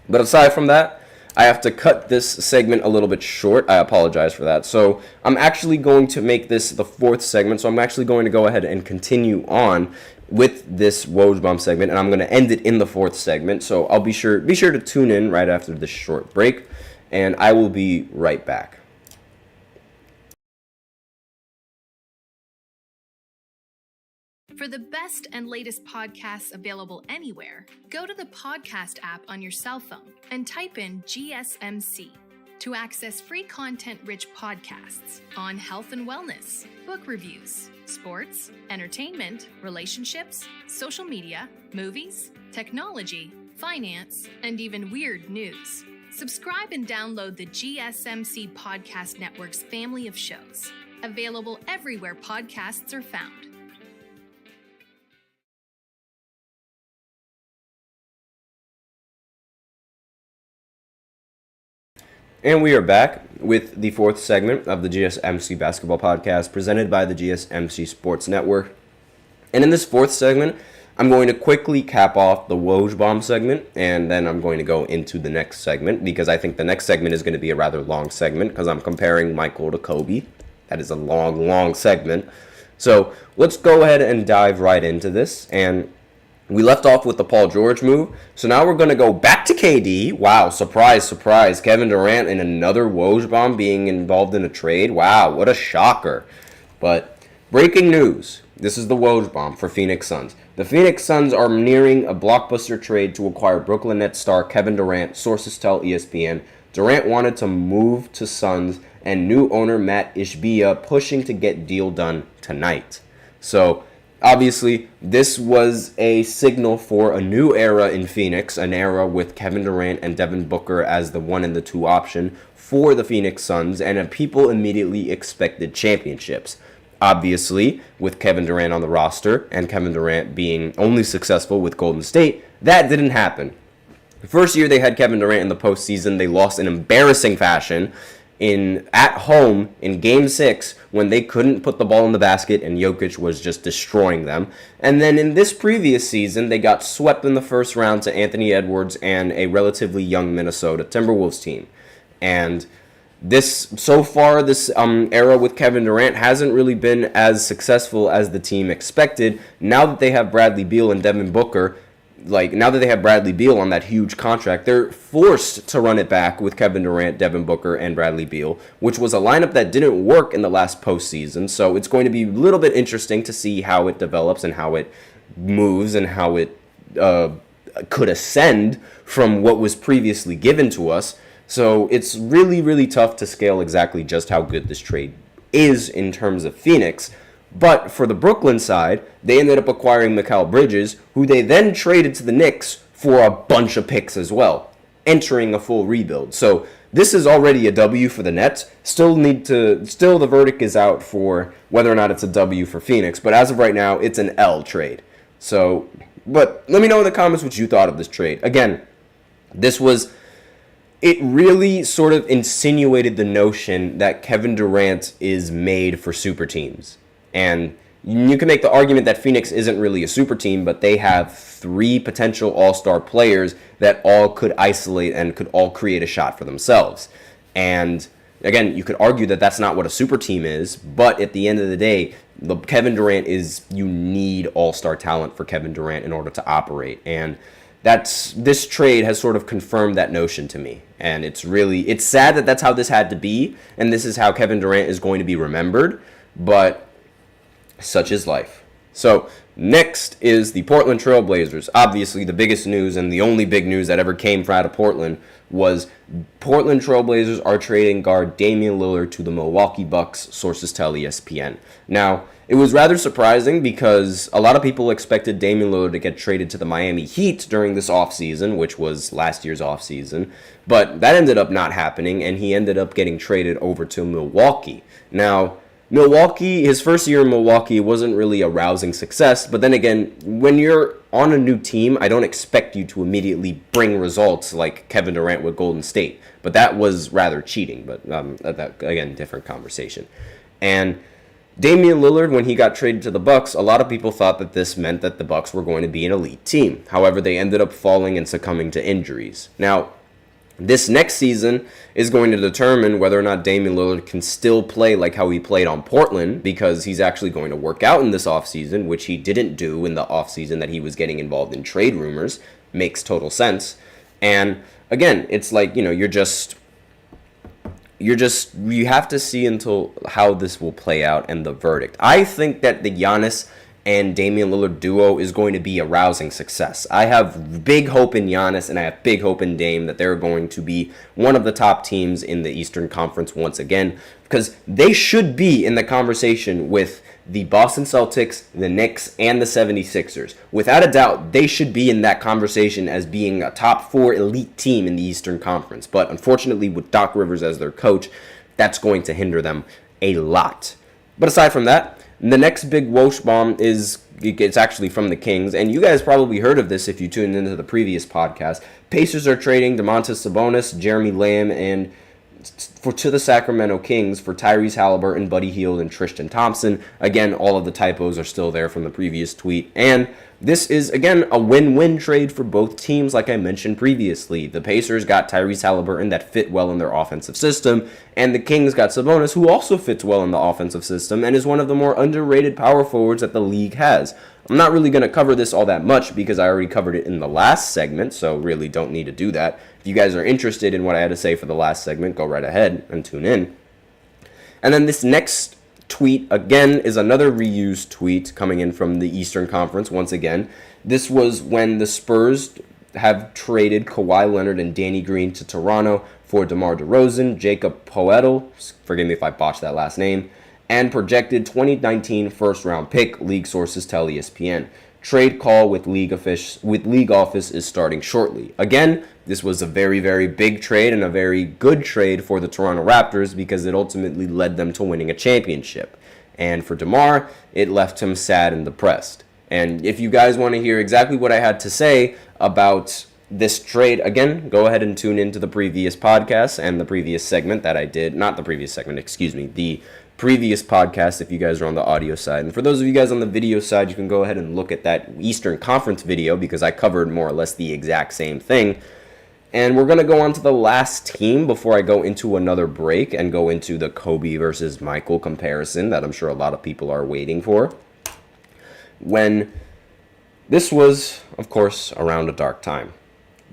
But aside from that, I have to cut this segment a little bit short. I apologize for that. So I'm actually going to make this the fourth segment. So I'm actually going to go ahead and continue on with this Woj Bomb segment, and I'm going to end it in the fourth segment. So I'll be sure to tune in right after this short break, and I will be right back. For the best and latest podcasts available anywhere, go to the podcast app on your cell phone and type in GSMC to access free content-rich podcasts on health and wellness, book reviews, sports, entertainment, relationships, social media, movies, technology, finance, and even weird news. Subscribe and download the GSMC Podcast Network's family of shows, available everywhere podcasts are found. And we are back with the fourth segment of the GSMC Basketball Podcast presented by the GSMC Sports Network. And in this fourth segment, I'm going to quickly cap off the Woj Bomb segment, and then I'm going to go into the next segment because I think the next segment is going to be a rather long segment because I'm comparing Michael to Kobe. That is a long segment. So let's go ahead and dive right into this. And we left off with the Paul George move, so now we're going to go back to KD. Wow, surprise. Kevin Durant and another Woj Bomb being involved in a trade. Wow, what a shocker. But breaking news, this is the Woj Bomb for Phoenix Suns. The Phoenix Suns are nearing a blockbuster trade to acquire Brooklyn Nets star Kevin Durant, sources tell ESPN. Durant wanted to move to Suns, and new owner Matt Ishbia pushing to get deal done tonight. So obviously, this was a signal for a new era in Phoenix, an era with Kevin Durant and Devin Booker as the 1 and the 2 option for the Phoenix Suns, and people immediately expected championships. Obviously, with Kevin Durant on the roster and Kevin Durant being only successful with Golden State, that didn't happen. The first year they had Kevin Durant in the postseason, they lost in embarrassing fashion at home in Game 6 when they couldn't put the ball in the basket and Jokic was just destroying them. And then in this previous season, they got swept in the first round to Anthony Edwards and a relatively young Minnesota Timberwolves team. And this era with Kevin Durant hasn't really been as successful as the team expected. Now that they have Bradley Beal and Devin Booker, now that they have Bradley Beal on that huge contract, they're forced to run it back with Kevin Durant, Devin Booker, and Bradley Beal, which was a lineup that didn't work in the last postseason. So it's going to be a little bit interesting to see how it develops and how it moves and how it could ascend from what was previously given to us. So it's really tough to scale exactly just how good this trade is in terms of Phoenix. But for the Brooklyn side, they ended up acquiring Mikal Bridges, who they then traded to the Knicks for a bunch of picks as well, entering a full rebuild. So this is already a W for the Nets. Still the verdict is out for whether or not it's a W for Phoenix, but as of right now, it's an L trade. So, but let me know in the comments what you thought of this trade. Again, it really sort of insinuated the notion that Kevin Durant is made for super teams. And you can make the argument that Phoenix isn't really a super team, but they have 3 potential all-star players that all could isolate and could all create a shot for themselves. And again, you could argue that that's not what a super team is, but at the end of the day, you need all-star talent for Kevin Durant in order to operate. And this trade has sort of confirmed that notion to me. And it's sad that that's how this had to be, and this is how Kevin Durant is going to be remembered, but such is life. So next is the Portland Trail Blazers. Obviously, the biggest news and the only big news that ever came out of Portland was Portland Trail Blazers are trading guard Damian Lillard to the Milwaukee Bucks, sources tell ESPN. Now, it was rather surprising because a lot of people expected Damian Lillard to get traded to the Miami Heat during this offseason, which was last year's offseason, but that ended up not happening, and he ended up getting traded over to Milwaukee. Now, his first year in Milwaukee wasn't really a rousing success, but then again, when you're on a new team, I don't expect you to immediately bring results like Kevin Durant with Golden State, but that was rather cheating, but again, different conversation. And Damian Lillard, when he got traded to the Bucks, a lot of people thought that this meant that the Bucks were going to be an elite team. However, they ended up falling and succumbing to injuries. Now, This next season is going to determine whether or not Damian Lillard can still play like how he played on Portland, because he's actually going to work out in this offseason, which he didn't do in the offseason that he was getting involved in trade rumors. Makes total sense. And again, it's like, you have to see until how this will play out and the verdict. I think that the Giannis and Damian Lillard duo is going to be a rousing success. I have big hope in Giannis and I have big hope in Dame that they're going to be one of the top teams in the Eastern Conference once again, because they should be in the conversation with the Boston Celtics, the Knicks, and the 76ers. Without a doubt, they should be in that conversation as being a top 4 elite team in the Eastern Conference. But unfortunately, with Doc Rivers as their coach, that's going to hinder them a lot. But aside from that, the next big Woj bomb it's actually from the Kings, and you guys probably heard of this if you tuned into the previous podcast. Pacers are trading Domantas Sabonis, Jeremy Lamb, and to the Sacramento Kings for Tyrese Halliburton, Buddy Hield, and Tristan Thompson. Again, all of the typos are still there from the previous tweet. And this is, again, a win-win trade for both teams, like I mentioned previously. The Pacers got Tyrese Halliburton that fit well in their offensive system, and the Kings got Sabonis, who also fits well in the offensive system and is one of the more underrated power forwards that the league has. I'm not really going to cover this all that much because I already covered it in the last segment, so really don't need to do that. If you guys are interested in what I had to say for the last segment, go right ahead and tune in. And then this next tweet, again, is another reused tweet coming in from the Eastern Conference once again. This was when the Spurs have traded Kawhi Leonard and Danny Green to Toronto for DeMar DeRozan, Jacob Poeltl, forgive me if I botched that last name, and projected 2019 first-round pick, league sources tell ESPN. Trade call with league office is starting shortly. Again, this was a very, very big trade and a very good trade for the Toronto Raptors because it ultimately led them to winning a championship. And for DeMar, it left him sad and depressed. And if you guys want to hear exactly what I had to say about this trade, again, go ahead and tune into the previous podcast and the previous segment that I did. Not the previous segment, excuse me. The previous podcast if you guys are on the audio side. And for those of you guys on the video side, you can go ahead and look at that Eastern Conference video because I covered more or less the exact same thing. And we're going to go on to the last team before I go into another break and go into the Kobe versus Michael comparison that I'm sure a lot of people are waiting for. When this was, of course, around a dark time.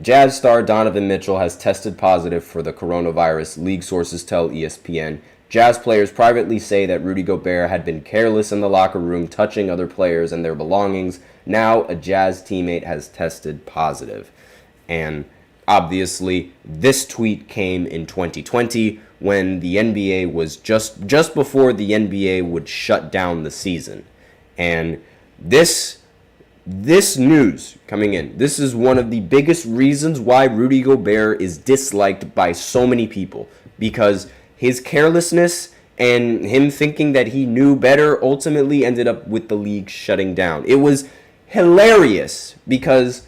Jazz star Donovan Mitchell has tested positive for the coronavirus, league sources tell ESPN. Jazz players privately say that Rudy Gobert had been careless in the locker room, touching other players and their belongings. Now a Jazz teammate has tested positive. And obviously, this tweet came in 2020 when the NBA was just before the NBA would shut down the season. And this news coming in, this is one of the biggest reasons why Rudy Gobert is disliked by so many people, because his carelessness and him thinking that he knew better ultimately ended up with the league shutting down. It was hilarious because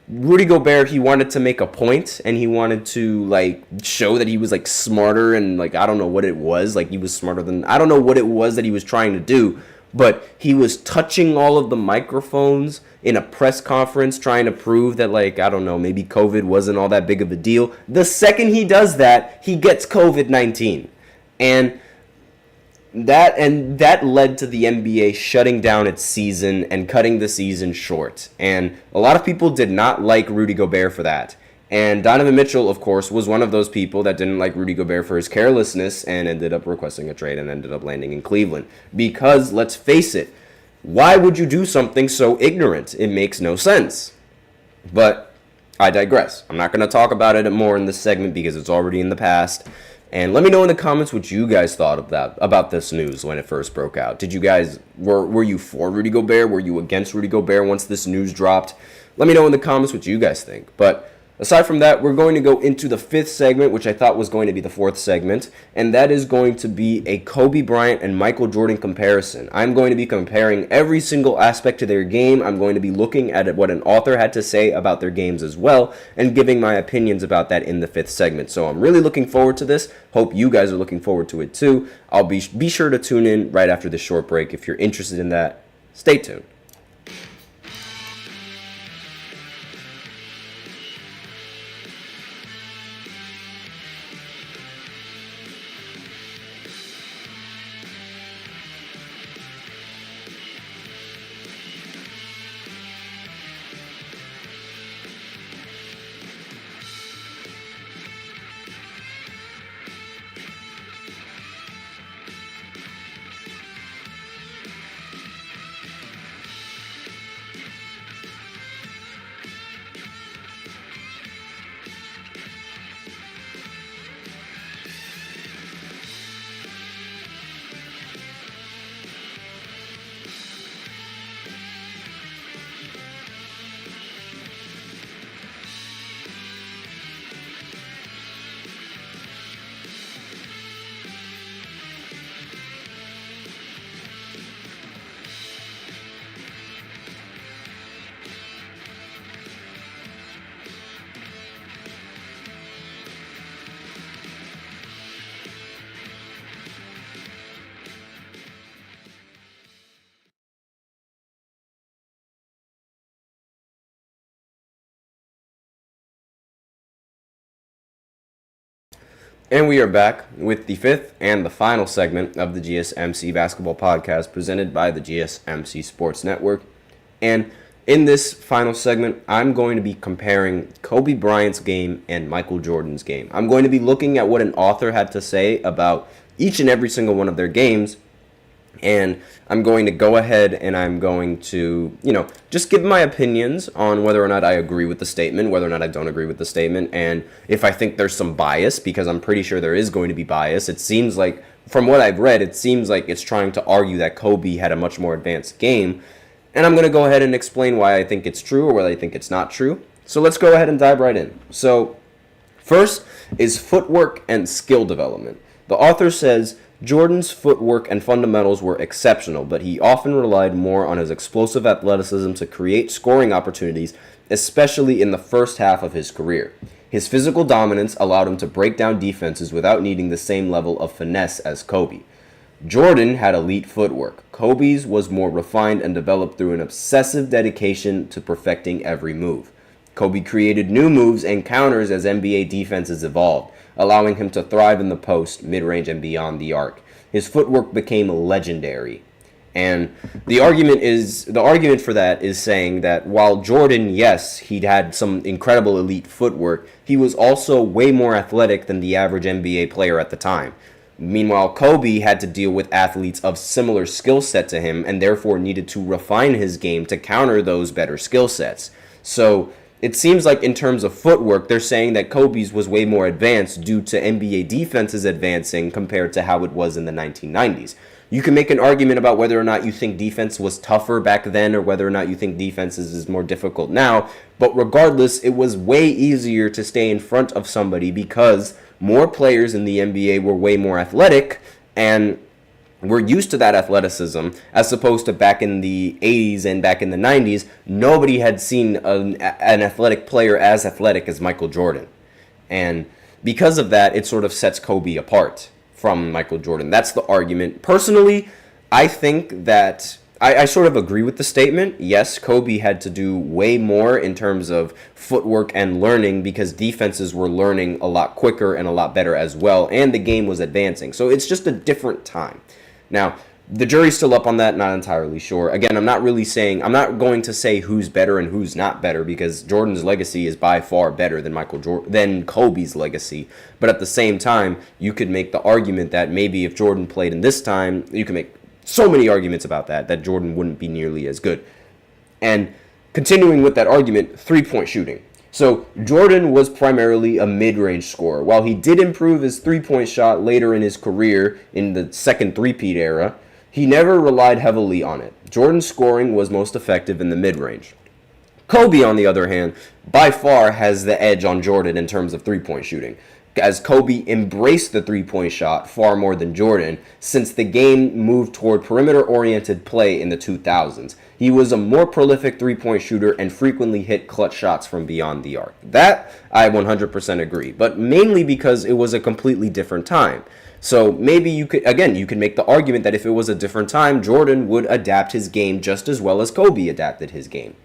Rudy Gobert, he wanted to make a point and he wanted to show that he was smarter and I don't know what it was, he was smarter than, I don't know what it was that he was trying to do, but he was touching all of the microphones in a press conference trying to prove that I don't know, maybe COVID wasn't all that big of a deal. The second he does that, he gets COVID-19. And that led to the NBA shutting down its season and cutting the season short. And a lot of people did not like Rudy Gobert for that. And Donovan Mitchell, of course, was one of those people that didn't like Rudy Gobert for his carelessness and ended up requesting a trade and ended up landing in Cleveland. Because, let's face it, why would you do something so ignorant? It makes no sense. But I digress. I'm not going to talk about it more in this segment because it's already in the past. And let me know in the comments what you guys thought of that, about this news when it first broke out. Did you guys, were you for Rudy Gobert? Were you against Rudy Gobert once this news dropped? Let me know in the comments what you guys think. But aside from that, we're going to go into the fifth segment, which I thought was going to be the fourth segment, and that is going to be a Kobe Bryant and Michael Jordan comparison. I'm going to be comparing every single aspect to their game. I'm going to be looking at what an author had to say about their games as well, and giving my opinions about that in the fifth segment. So I'm really looking forward to this. Hope you guys are looking forward to it too. I'll be sure to tune in right after this short break. If you're interested in that, stay tuned. And we are back with the fifth and the final segment of the GSMC Basketball Podcast presented by the GSMC Sports Network. And in this final segment, I'm going to be comparing Kobe Bryant's game and Michael Jordan's game. I'm going to be looking at what an author had to say about each and every single one of their games. And I'm going to go ahead and I'm going to, just give my opinions on whether or not I agree with the statement, whether or not I don't agree with the statement, and if I think there's some bias, because I'm pretty sure there is going to be bias. It seems like, from what I've read, it seems like it's trying to argue that Kobe had a much more advanced game. And I'm going to go ahead and explain why I think it's true or why I think it's not true. So let's go ahead and dive right in. So first is footwork and skill development. The author says, Jordan's footwork and fundamentals were exceptional, but he often relied more on his explosive athleticism to create scoring opportunities, especially in the first half of his career. His physical dominance allowed him to break down defenses without needing the same level of finesse as Kobe. Jordan had elite footwork. Kobe's was more refined and developed through an obsessive dedication to perfecting every move. Kobe created new moves and counters as NBA defenses evolved, allowing him to thrive in the post, mid-range, and beyond the arc. His footwork became legendary. And the argument for that is saying that while Jordan, yes, he'd had some incredible elite footwork, he was also way more athletic than the average NBA player at the time. Meanwhile, Kobe had to deal with athletes of similar skill set to him and therefore needed to refine his game to counter those better skill sets. So it seems like in terms of footwork, they're saying that Kobe's was way more advanced due to NBA defenses advancing compared to how it was in the 1990s. You can make an argument about whether or not you think defense was tougher back then or whether or not you think defenses is more difficult now. But regardless, it was way easier to stay in front of somebody because more players in the NBA were way more athletic and we're used to that athleticism as opposed to back in the 80s and back in the 90s. Nobody had seen an athletic player as athletic as Michael Jordan. And because of that, it sort of sets Kobe apart from Michael Jordan. That's the argument. Personally, I think that I sort of agree with the statement. Yes, Kobe had to do way more in terms of footwork and learning because defenses were learning a lot quicker and a lot better as well, and the game was advancing. So it's just a different time. Now, the jury's still up on that, not entirely sure. Again, I'm not going to say who's better and who's not better because Jordan's legacy is by far better than Kobe's legacy. But at the same time, you could make the argument that maybe if Jordan played in this time, you can make so many arguments about that Jordan wouldn't be nearly as good. And continuing with that argument, three-point shooting. So Jordan was primarily a mid-range scorer. While he did improve his three-point shot later in his career in the second three-peat era, he never relied heavily on it. Jordan's scoring was most effective in the mid-range. Kobe, on the other hand, by far has the edge on Jordan in terms of three-point shooting, as Kobe embraced the three-point shot far more than Jordan since the game moved toward perimeter-oriented play in the 2000s. He was a more prolific three-point shooter and frequently hit clutch shots from beyond the arc. That, I 100% agree, but mainly because it was a completely different time. So maybe you could make the argument that if it was a different time, Jordan would adapt his game just as well as Kobe adapted his game.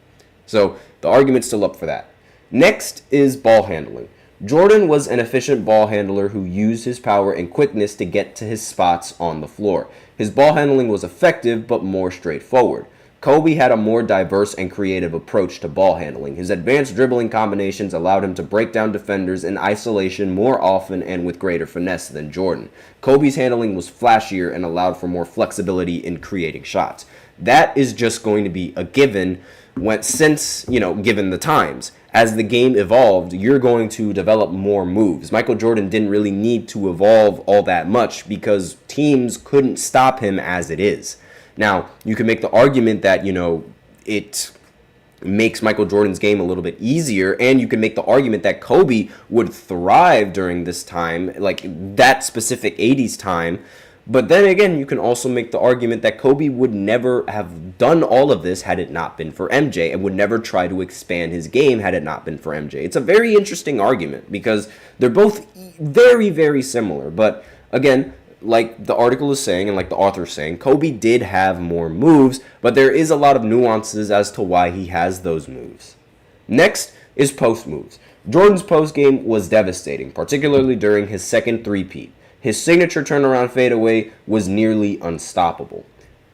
So the argument's still up for that. Next is ball handling. Jordan was an efficient ball handler who used his power and quickness to get to his spots on the floor. His ball handling was effective but more straightforward. Kobe had a more diverse and creative approach to ball handling. His advanced dribbling combinations allowed him to break down defenders in isolation more often and with greater finesse than Jordan. Kobe's handling was flashier and allowed for more flexibility in creating shots. That is just going to be a given given the times. As the game evolved, you're going to develop more moves. Michael Jordan didn't really need to evolve all that much because teams couldn't stop him as it is. Now, you can make the argument that, it makes Michael Jordan's game a little bit easier, and you can make the argument that Kobe would thrive during this time, like that specific 80s time. But then again, you can also make the argument that Kobe would never have done all of this had it not been for MJ, and would never try to expand his game had it not been for MJ. It's a very interesting argument because they're both very, very similar. But again, like the article is saying and like the author is saying, Kobe did have more moves, but there is a lot of nuances as to why he has those moves. Next is post moves. Jordan's postgame was devastating, particularly during his second three-peat. His signature turnaround fadeaway was nearly unstoppable.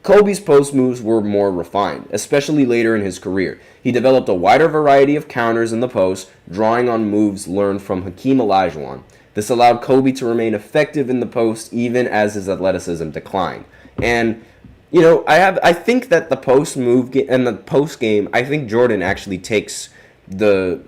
Kobe's post moves were more refined, especially later in his career. He developed a wider variety of counters in the post, drawing on moves learned from Hakeem Olajuwon. This allowed Kobe to remain effective in the post even as his athleticism declined. And I think that the post move and the post game, I think Jordan actually takes the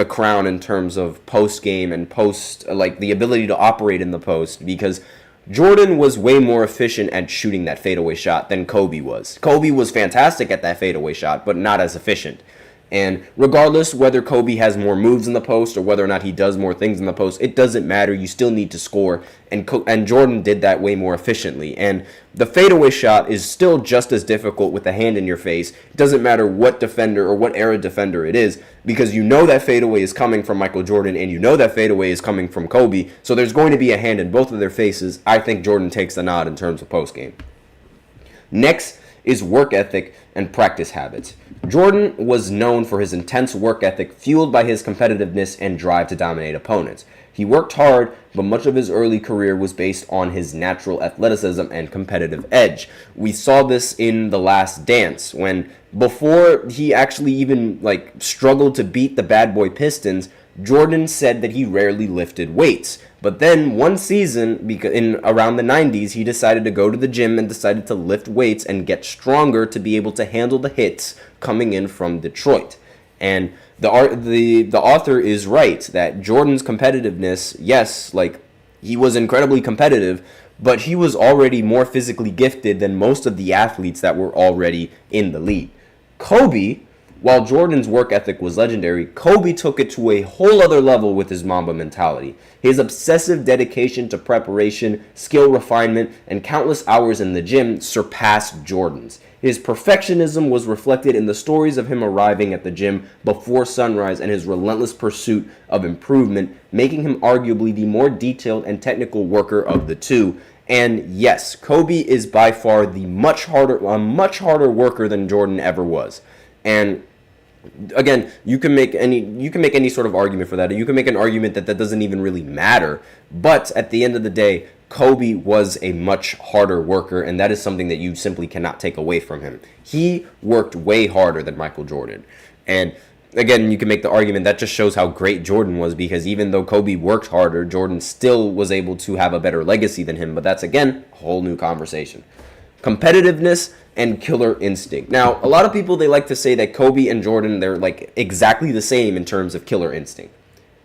crown in terms of post game and post, the ability to operate in the post, because Jordan was way more efficient at shooting that fadeaway shot than Kobe was. Kobe was fantastic at that fadeaway shot, but not as efficient. And regardless whether Kobe has more moves in the post or whether or not he does more things in the post, it doesn't matter. You still need to score, and Jordan did that way more efficiently. And the fadeaway shot is still just as difficult with the hand in your face. It doesn't matter what defender or what era defender it is, because you know that fadeaway is coming from Michael Jordan and you know that fadeaway is coming from Kobe. So there's going to be a hand in both of their faces. I think Jordan takes the nod in terms of post game. Next is work ethic and practice habits. Jordan was known for his intense work ethic fueled by his competitiveness and drive to dominate opponents. He worked hard, but much of his early career was based on his natural athleticism and competitive edge. We saw this in The Last Dance, when before he actually even struggled to beat the bad boy Pistons, Jordan said that he rarely lifted weights. But then one season, around the 90s, he decided to go to the gym and decided to lift weights and get stronger to be able to handle the hits coming in from Detroit. And the author is right that Jordan's competitiveness, yes, he was incredibly competitive, but he was already more physically gifted than most of the athletes that were already in the league. Kobe, while Jordan's work ethic was legendary, Kobe took it to a whole other level with his Mamba mentality. His obsessive dedication to preparation, skill refinement, and countless hours in the gym surpassed Jordan's. His perfectionism was reflected in the stories of him arriving at the gym before sunrise and his relentless pursuit of improvement, making him arguably the more detailed and technical worker of the two. And yes, Kobe is by far a much harder worker than Jordan ever was. And again, you can make any sort of argument for that. You can make an argument that doesn't even really matter. But at the end of the day, Kobe was a much harder worker, and that is something that you simply cannot take away from him. He worked way harder than Michael Jordan. And again, you can make the argument that just shows how great Jordan was, because even though Kobe worked harder, Jordan still was able to have a better legacy than him. But that's, again, a whole new conversation. Competitiveness and killer instinct. Now, a lot of people, they like to say that Kobe and Jordan, they're exactly the same in terms of killer instinct.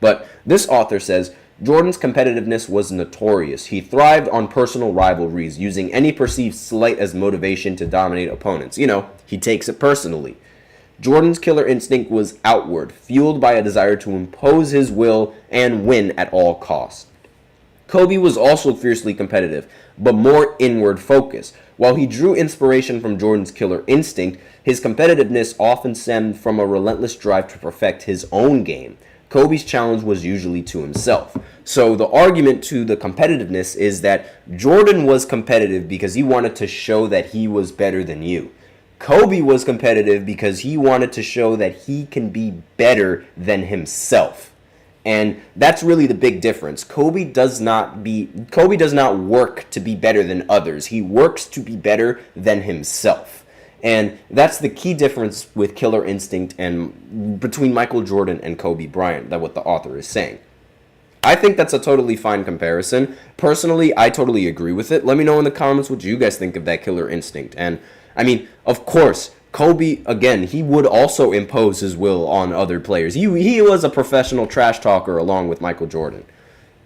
But this author says Jordan's competitiveness was notorious. He thrived on personal rivalries, using any perceived slight as motivation to dominate opponents. He takes it personally. Jordan's killer instinct was outward, fueled by a desire to impose his will and win at all costs. Kobe was also fiercely competitive, but more inward focused. While he drew inspiration from Jordan's killer instinct, his competitiveness often stemmed from a relentless drive to perfect his own game. Kobe's challenge was usually to himself. So the argument to the competitiveness is that Jordan was competitive because he wanted to show that he was better than you. Kobe was competitive because he wanted to show that he can be better than himself. And that's really the big difference. Kobe does not work to be better than others. He works to be better than himself. And that's the key difference with killer instinct and between Michael Jordan and Kobe Bryant, that what the author is saying. I think that's a totally fine comparison. Personally, I totally agree with it. Let me know in the comments what you guys think of that killer instinct. And of course, Kobe, again, he would also impose his will on other players. He was a professional trash talker along with Michael Jordan.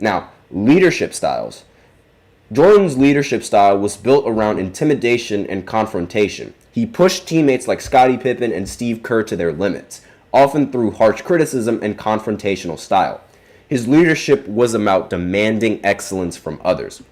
Now, leadership styles. Jordan's leadership style was built around intimidation and confrontation. He pushed teammates like Scottie Pippen and Steve Kerr to their limits, often through harsh criticism and confrontational style. His leadership was about demanding excellence from others.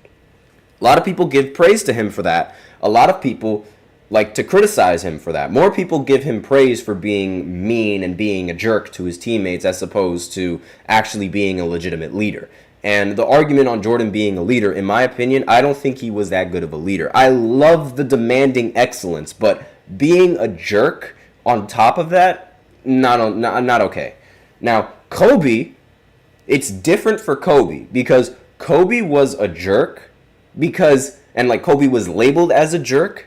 A lot of people give praise to him for that. A lot of people like to criticize him for that. More people give him praise for being mean and being a jerk to his teammates as opposed to actually being a legitimate leader. And the argument on Jordan being a leader, in my opinion, I don't think he was that good of a leader. I love the demanding excellence, but being a jerk on top of that, not okay. Now, Kobe, it's different for Kobe because Kobe was a jerk Kobe was labeled as a jerk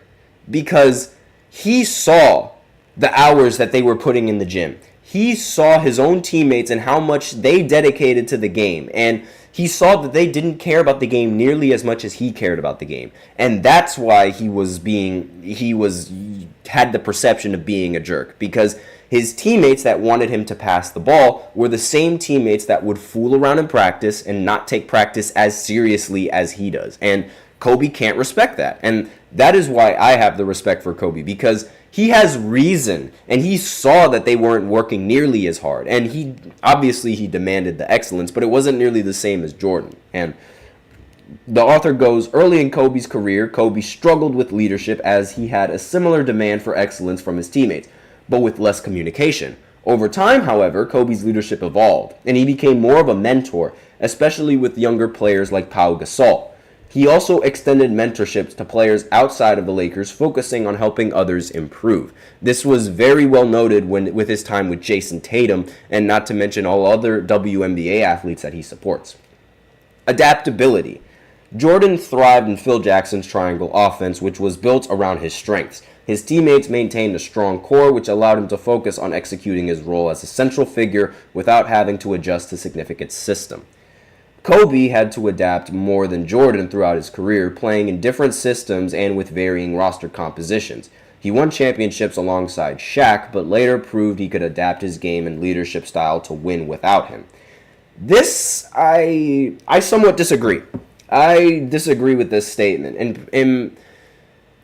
because he saw the hours that they were putting in the gym. He saw his own teammates and how much they dedicated to the game. And he saw that they didn't care about the game nearly as much as he cared about the game. And that's why had the perception of being a jerk, because his teammates that wanted him to pass the ball were the same teammates that would fool around in practice and not take practice as seriously as he does. And Kobe can't respect that. And that is why I have the respect for Kobe, because he has reason, and he saw that they weren't working nearly as hard. And he demanded the excellence, but it wasn't nearly the same as Jordan. And the author goes, early in Kobe's career, Kobe struggled with leadership as he had a similar demand for excellence from his teammates, but with less communication. Over time, however, Kobe's leadership evolved, and he became more of a mentor, especially with younger players like Pau Gasol. He also extended mentorships to players outside of the Lakers, focusing on helping others improve. This was very well noted with his time with Jason Tatum, and not to mention all other WNBA athletes that he supports. Adaptability. Jordan thrived in Phil Jackson's triangle offense, which was built around his strengths. His teammates maintained a strong core, which allowed him to focus on executing his role as a central figure without having to adjust to significant system. Kobe had to adapt more than Jordan throughout his career, playing in different systems and with varying roster compositions. He won championships alongside Shaq, but later proved he could adapt his game and leadership style to win without him. This, I somewhat disagree. I disagree with this statement. And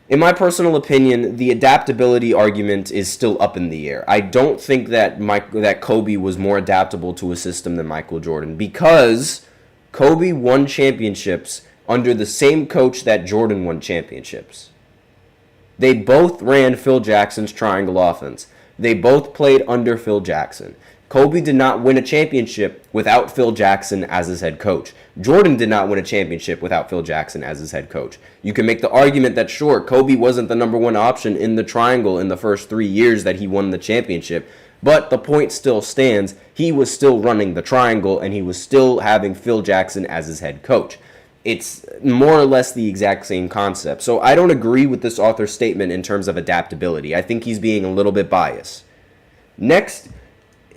in my personal opinion, the adaptability argument is still up in the air. I don't think that Kobe was more adaptable to a system than Michael Jordan, because Kobe won championships under the same coach that Jordan won championships. They both ran Phil Jackson's triangle offense. They both played under Phil Jackson. Kobe did not win a championship without Phil Jackson as his head coach. Jordan did not win a championship without Phil Jackson as his head coach. You can make the argument that, sure, Kobe wasn't the number one option in the triangle in the first 3 years that he won the championship, but the point still stands. He was still running the triangle, and he was still having Phil Jackson as his head coach. It's more or less the exact same concept. So I don't agree with this author's statement in terms of adaptability. I think he's being a little bit biased. Next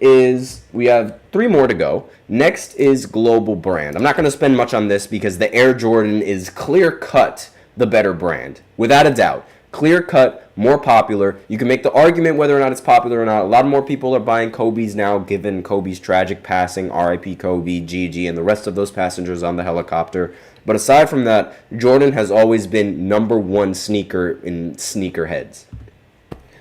is, we have 3 more to go. Next is global brand. I'm not going to spend much on this because the Air Jordan is clear-cut the better brand, without a doubt. Clear-cut, more popular. You can make the argument whether or not it's popular or not. A lot more people are buying Kobe's now, given Kobe's tragic passing, R.I.P. Kobe, Gigi, and the rest of those passengers on the helicopter. But aside from that, Jordan has always been number one sneaker in sneakerheads.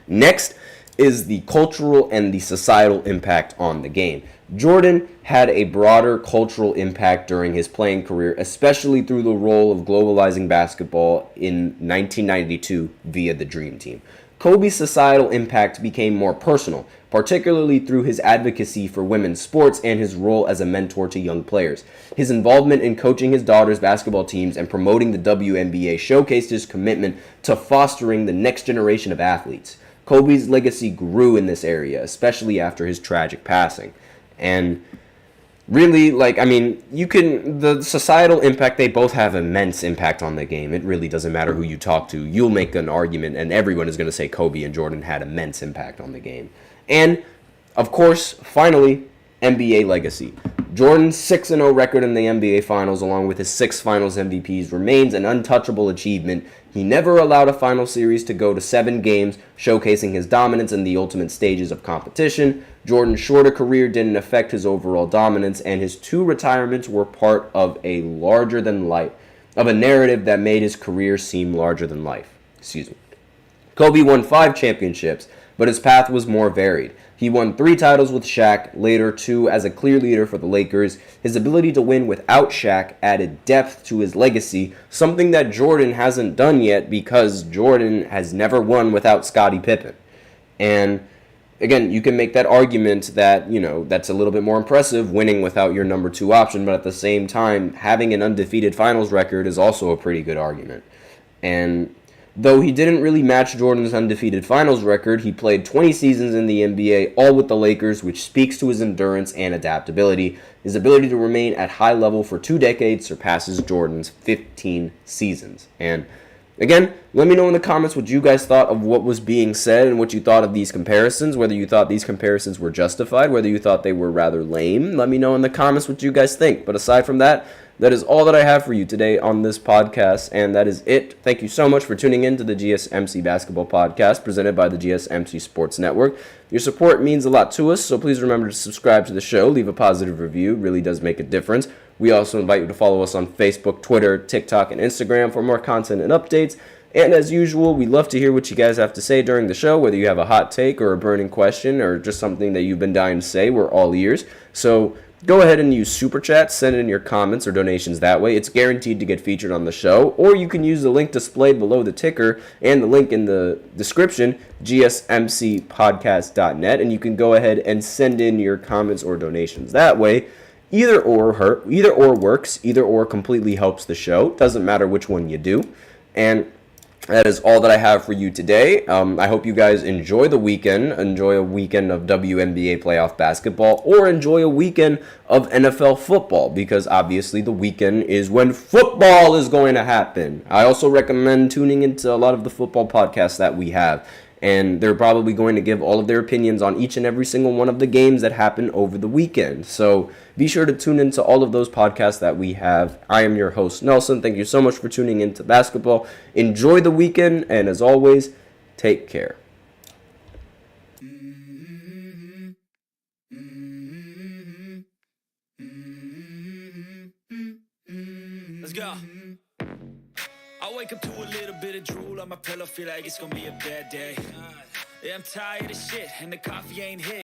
Next is the cultural and the societal impact on the game. Jordan had a broader cultural impact during his playing career, especially through the role of globalizing basketball in 1992 via the Dream Team. Kobe's societal impact became more personal, particularly through his advocacy for women's sports and his role as a mentor to young players. His involvement in coaching his daughter's basketball teams and promoting the WNBA showcased his commitment to fostering the next generation of athletes. Kobe's legacy grew in this area, especially after his tragic passing. And really, the societal impact, they both have immense impact on the game. It really doesn't matter who you talk to. You'll make an argument, and everyone is going to say Kobe and Jordan had immense impact on the game. And, of course, finally, NBA legacy. Jordan's 6-0 record in the NBA Finals, along with his 6 Finals MVPs, remains an untouchable achievement. He never allowed a final series to go to 7 games, showcasing his dominance in the ultimate stages of competition. Jordan's shorter career didn't affect his overall dominance, and his 2 retirements were part of a narrative that made his career seem larger than life. Kobe won 5 championships, but his path was more varied. He won 3 titles with Shaq, later 2 as a clear leader for the Lakers. His ability to win without Shaq added depth to his legacy, something that Jordan hasn't done yet because Jordan has never won without Scottie Pippen. And again, you can make that argument that, that's a little bit more impressive, winning without your number 2 option, but at the same time, having an undefeated finals record is also a pretty good argument. And Though he didn't really match Jordan's undefeated finals record, he played 20 seasons in the NBA, all with the Lakers, which speaks to his endurance and adaptability. His ability to remain at high level for 2 decades surpasses Jordan's 15 seasons. And again, let me know in the comments what you guys thought of what was being said and what you thought of these comparisons, whether you thought these comparisons were justified, whether you thought they were rather lame. Let me know in the comments what you guys think. But aside from that, that is all that I have for you today on this podcast, and that is it. Thank you so much for tuning in to the GSMC Basketball Podcast presented by the GSMC Sports Network. Your support means a lot to us, so please remember to subscribe to the show, leave a positive review. It really does make a difference. We also invite you to follow us on Facebook, Twitter, TikTok, and Instagram for more content and updates. And as usual, we love to hear what you guys have to say during the show, whether you have a hot take or a burning question or just something that you've been dying to say. We're all ears. So go ahead and use Super Chat, send in your comments or donations that way. It's guaranteed to get featured on the show. Or you can use the link displayed below the ticker and the link in the description, gsmcpodcast.net, and you can go ahead and send in your comments or donations that way. Either or works, either or completely helps the show. Doesn't matter which one you do. And that is all that I have for you today. I hope you guys enjoy the weekend. Enjoy a weekend of WNBA playoff basketball, or enjoy a weekend of NFL football, because obviously the weekend is when football is going to happen. I also recommend tuning into a lot of the football podcasts that we have, and they're probably going to give all of their opinions on each and every single one of the games that happen over the weekend. So be sure to tune into all of those podcasts that we have. I am your host, Nelson. Thank you so much for tuning into basketball. Enjoy the weekend, and as always, take care. Let's go. I wake up to a little bit of drool on my pillow, feel like it's gonna be a bad day. Yeah, I'm tired of shit, and the coffee ain't hit.